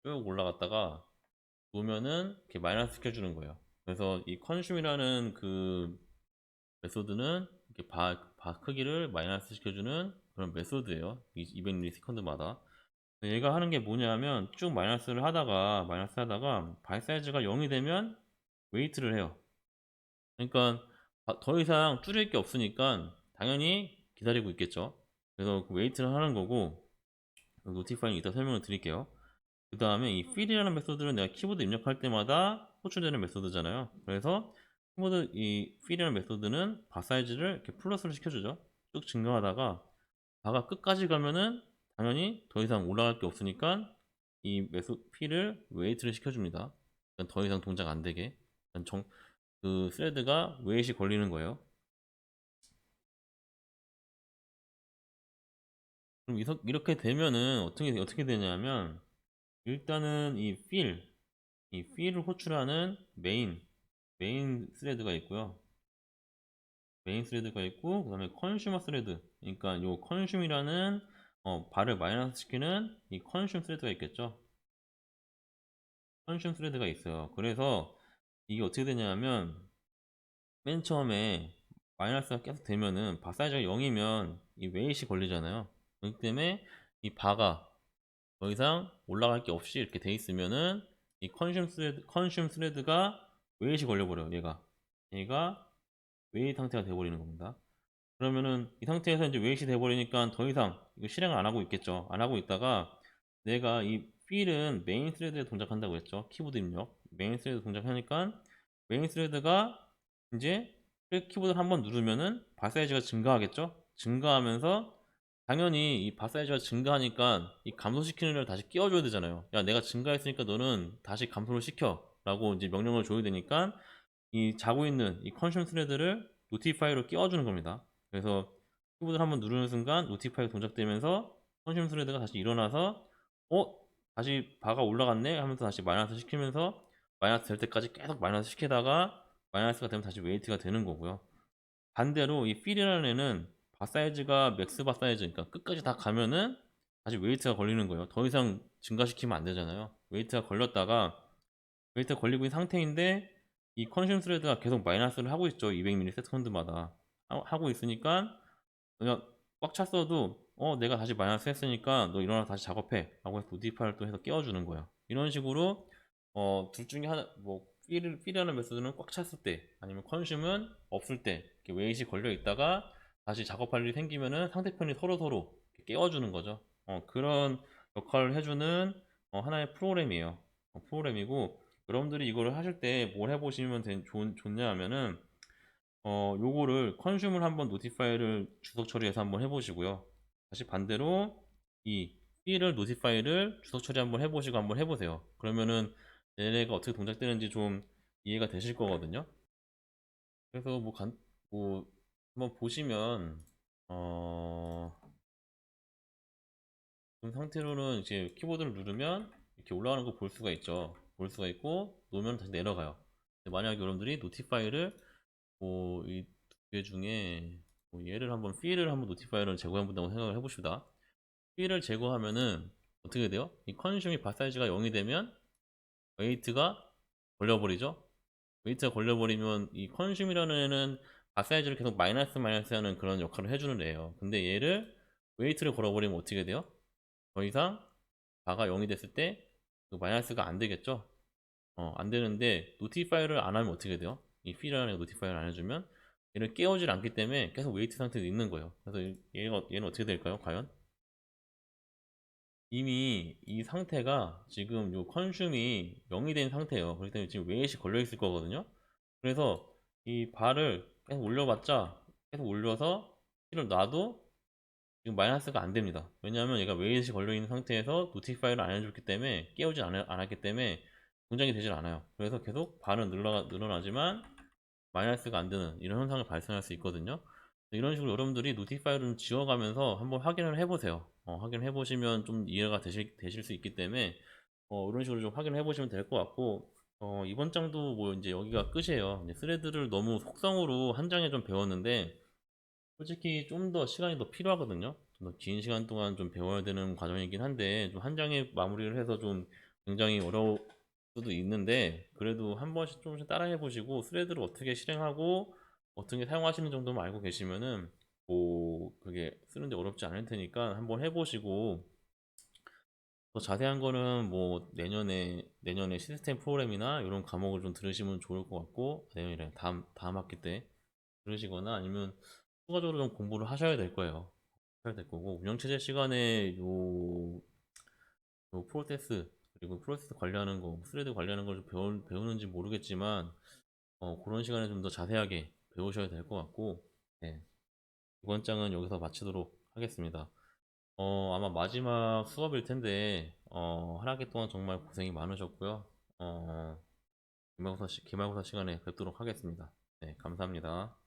쭉 올라갔다가 놓으면은 이렇게 마이너스 시켜주는 거예요. 그래서 이 컨슘이라는 그 메소드는 이렇게 바 크기를 마이너스 시켜주는 그런 메소드예요. 200ms마다. 얘가 하는 게 뭐냐면 쭉 마이너스 하다가 발 사이즈가 0이 되면 웨이트를 해요. 그러니까 더 이상 줄일 게 없으니까 당연히 기다리고 있겠죠. 그래서 그 웨이트를 하는 거고, 노티파잉 이따 설명을 드릴게요. 그 다음에 이 fill이라는 메소드는 내가 키보드 입력할 때마다 호출되는 메소드잖아요. 그래서 키보드 이 fill이라는 메소드는 바 사이즈를 이렇게 플러스를 시켜주죠. 쭉 증가하다가 바가 끝까지 가면은 당연히 더 이상 올라갈 게 없으니까 이 fill을 웨이트를 시켜줍니다. 그러니까 더 이상 동작 안 되게. 그 스레드가 웨이트이 걸리는 거예요. 그럼 이렇게 되면은 어떻게 되냐면, 일단은 이 fill을 호출하는 메인 스레드가 있고요. 메인 스레드가 있고, 그 다음에 컨슈머 스레드. 그러니까 요 컨슘이라는 발을 마이너스 시키는 이 컨슘 스레드가 있겠죠. 컨슘 스레드가 있어요. 그래서 이게 어떻게 되냐면, 맨 처음에 마이너스가 계속 되면은 바 사이즈가 0이면 이 웨이트이 걸리잖아요. 그렇기 때문에 이 바가 더 이상 올라갈 게 없이 이렇게 돼 있으면은 이 컨슘 스레드가 웨이트이 걸려버려요. 얘가 웨이트 상태가 돼버리는 겁니다. 그러면은 이 상태에서 이제 웨이트이 돼버리니까 더 이상 이거 실행을 안 하고 있겠죠. 안 하고 있다가 내가 이 필은 메인 스레드에 동작한다고 했죠. 키보드 입력 메인 스레드 동작하니까 메인 스레드가 이제 키보드를 한번 누르면은 바 사이즈가 증가하겠죠. 증가하면서 당연히 이 바 사이즈가 증가하니까 이 감소시키는 걸 다시 끼워줘야 되잖아요. 야, 내가 증가했으니까 너는 다시 감소를 시켜 라고 이제 명령을 줘야 되니까 이 자고 있는 이 컨슘 스레드를 노티파이로 끼워주는 겁니다. 그래서 키보드를 한번 누르는 순간 노티파이가 동작되면서 컨슘 스레드가 다시 일어나서 다시 바가 올라갔네 하면서 다시 마이너스 시키면서 마이너스 될 때까지 계속 마이너스 시키다가 마이너스가 되면 다시 웨이트가 되는 거고요. 반대로 이 필이라는 애는 바 사이즈가 맥스 바 사이즈, 그러니까 끝까지 다 가면은 다시 웨이트가 걸리는 거예요. 더 이상 증가시키면 안 되잖아요. 웨이트가 걸리고 있는 상태인데 이 컨슘 스레드가 계속 마이너스를 하고 있죠. 200ms마다 하고 있으니까 그냥 꽉 찼어도 내가 다시 마이너스 했으니까 너 일어나 다시 작업해 라고 해서 노티파이를 또 해서 깨워주는 거예요. 이런 식으로 둘 중에 하나, 뭐 필이라는 메소드는 꽉 찼을 때, 아니면 컨슘은 없을 때 이렇게 웨이트이 걸려 있다가 다시 작업할 일이 생기면은 상대편이 서로 깨워주는 거죠. 그런 역할을 해주는 하나의 프로그램이에요. 프로그램이고, 여러분들이 이거를 하실 때 뭘 해보시면 좋냐 하면은 요거를 컨슘을 한번 노티파이를 주석 처리해서 한번 해보시고요. 다시 반대로 이 필을 노티파이를 주석 처리 한번 해보시고 한번 해보세요. 그러면은 얘네가 어떻게 동작되는지 좀 이해가 되실 거거든요. 그래서 뭐 한번 보시면 지금 상태로는 이제 키보드를 누르면 이렇게 올라가는 거 볼 수가 있죠. 볼 수가 있고 놓으면 다시 내려가요. 만약에 여러분들이 노티파이를 이 두 개 중에 얘를 한번 필을 한번 노티파이를 제거해 본다고 생각을 해봅시다. 필을 제거하면은 어떻게 돼요? 이 컨슘이 바 사이즈가 0이 되면 웨이트가 걸려버리죠. 웨이트가 걸려버리면 이 컨슘이라는 애는 바 사이즈를 계속 마이너스 하는 그런 역할을 해주는 애예요. 근데 얘를 웨이트를 걸어버리면 어떻게 돼요? 더 이상 바가 0이 됐을 때 그 마이너스가 안 되겠죠. 안 되는데 노티파이를 안 하면 어떻게 돼요? 이 필이라는 애가 노티파이를 안 해주면 얘를 깨우질 않기 때문에 계속 웨이트 상태에 있는 거예요. 그래서 얘는 어떻게 될까요? 과연? 이미 이 상태가 지금 요 컨슘이 0이 된 상태예요. 그렇기 때문에 지금 웨이트이 걸려 있을 거거든요. 그래서 이 발을 계속 올려봤자 계속 올려서 힐을 놔도 지금 마이너스가 안 됩니다. 왜냐하면 얘가 웨이트이 걸려 있는 상태에서 노티파이를 안 해줬기 때문에 깨우지 않았기 때문에 동작이 되질 않아요. 그래서 계속 발은 늘어나지만 마이너스가 안 되는 이런 현상을 발생할 수 있거든요. 이런 식으로 여러분들이 노티파이를 좀 지워가면서 한번 확인을 해보세요. 확인을 해보시면 좀 이해가 되실 수 있기 때문에 이런 식으로 좀 확인을 해보시면 될 것 같고 이번 장도 뭐 이제 여기가 끝이에요. 이제 스레드를 너무 속성으로 한 장에 좀 배웠는데 솔직히 좀 더 시간이 더 필요하거든요. 좀 더 긴 시간 동안 좀 배워야 되는 과정이긴 한데 좀 한 장에 마무리를 해서 좀 굉장히 어려울 수도 있는데 그래도 한 번씩 조금씩 따라해 보시고 스레드를 어떻게 실행하고 어떻게 사용하시는 정도만 알고 계시면은 뭐 그게 쓰는데 어렵지 않을 테니까 한번 해보시고 더 자세한 거는 뭐 내년에 시스템 프로그램이나 이런 과목을 좀 들으시면 좋을 것 같고 내년이래 다음 학기 때 들으시거나 아니면 추가적으로 좀 공부를 하셔야 될 거예요. 하셔야 될 거고 운영체제 시간에 요 프로세스 그리고 프로세스 관리하는 거 스레드 관리하는 걸 좀 배우는지 모르겠지만 그런 시간에 좀 더 자세하게 배우셔야 될 것 같고 네, 이번 장은 여기서 마치도록 하겠습니다. 아마 마지막 수업일 텐데 한 학기 동안 정말 고생이 많으셨고요. 기말고사 시간에 뵙도록 하겠습니다. 네, 감사합니다.